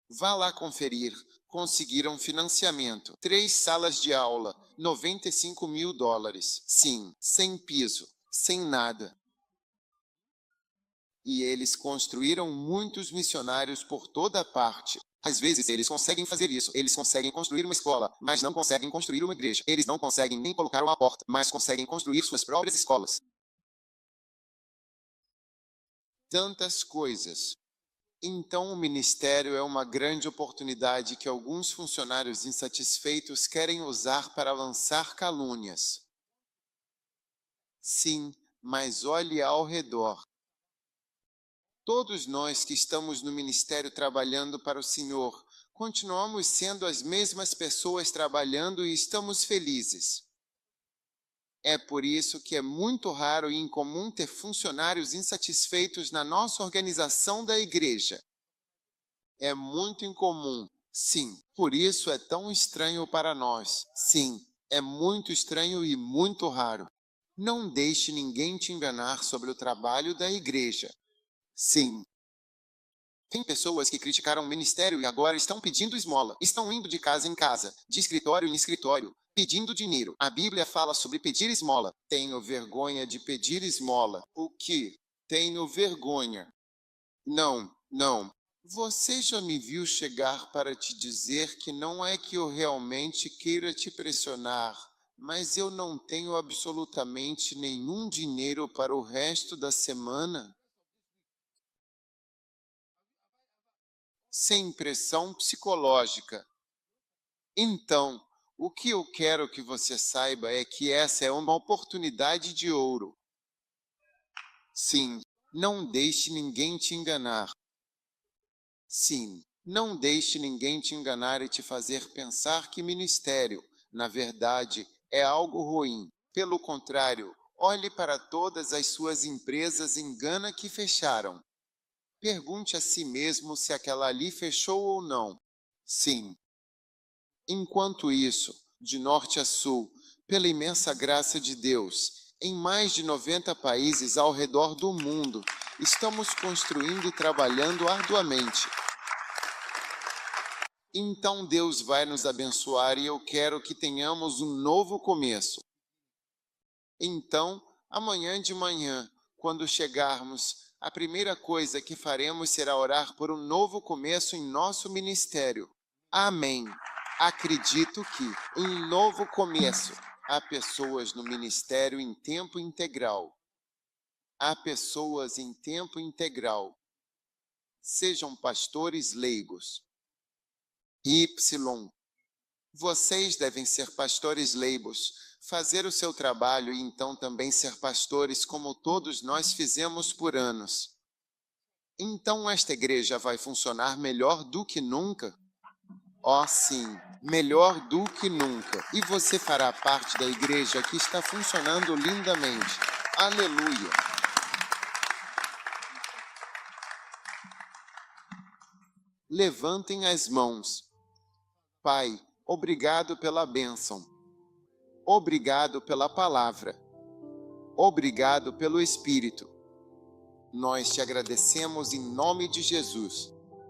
Vá lá conferir. Conseguiram financiamento. 3 salas de aula, $95 mil. Sim, sem piso, sem nada. E eles construíram muitos missionários por toda parte. Às vezes eles conseguem fazer isso. Eles conseguem construir uma escola, mas não conseguem construir uma igreja. Eles não conseguem nem colocar uma porta, mas conseguem construir suas próprias escolas. Tantas coisas. Então, o ministério é uma grande oportunidade que alguns funcionários insatisfeitos querem usar para lançar calúnias. Sim, mas olhe ao redor. Todos nós que estamos no ministério trabalhando para o Senhor, continuamos sendo as mesmas pessoas trabalhando e estamos felizes. É por isso que é muito raro e incomum ter funcionários insatisfeitos na nossa organização da igreja. É muito incomum. Sim, por isso é tão estranho para nós. Sim, é muito estranho e muito raro. Não deixe ninguém te enganar sobre o trabalho da igreja. Sim. Tem pessoas que criticaram o ministério e agora estão pedindo esmola. Estão indo de casa em casa, de escritório em escritório, pedindo dinheiro. A Bíblia fala sobre pedir esmola. Tenho vergonha de pedir esmola. O que? Tenho vergonha. Não. Você já me viu chegar para te dizer que não é que eu realmente queira te pressionar, mas eu não tenho absolutamente nenhum dinheiro para o resto da semana? Sem pressão psicológica. Então, o que eu quero que você saiba é que essa é uma oportunidade de ouro. Sim, não deixe ninguém te enganar. Sim, não deixe ninguém te enganar e te fazer pensar que ministério, Na verdade, é algo ruim. Pelo contrário, olhe para todas as suas empresas em Gana que fecharam. Pergunte a si mesmo se aquela ali fechou ou não. Sim. Enquanto isso, de norte a sul, pela imensa graça de Deus, em mais de 90 países ao redor do mundo, estamos construindo e trabalhando arduamente. Então Deus vai nos abençoar e eu quero que tenhamos um novo começo. Então, amanhã de manhã, quando chegarmos, a primeira coisa que faremos será orar por um novo começo em nosso ministério. Amém. Acredito que, um novo começo, há pessoas no ministério em tempo integral. Há pessoas em tempo integral. Sejam pastores leigos. Y. Vocês devem ser pastores leigos, fazer o seu trabalho e então também ser pastores como todos nós fizemos por anos. Então esta igreja vai funcionar melhor do que nunca? Oh, sim, melhor do que nunca. E você fará parte da igreja que está funcionando lindamente. Aleluia! Levantem as mãos. Pai, obrigado pela bênção. Obrigado pela palavra. Obrigado pelo Espírito. Nós te agradecemos em nome de Jesus.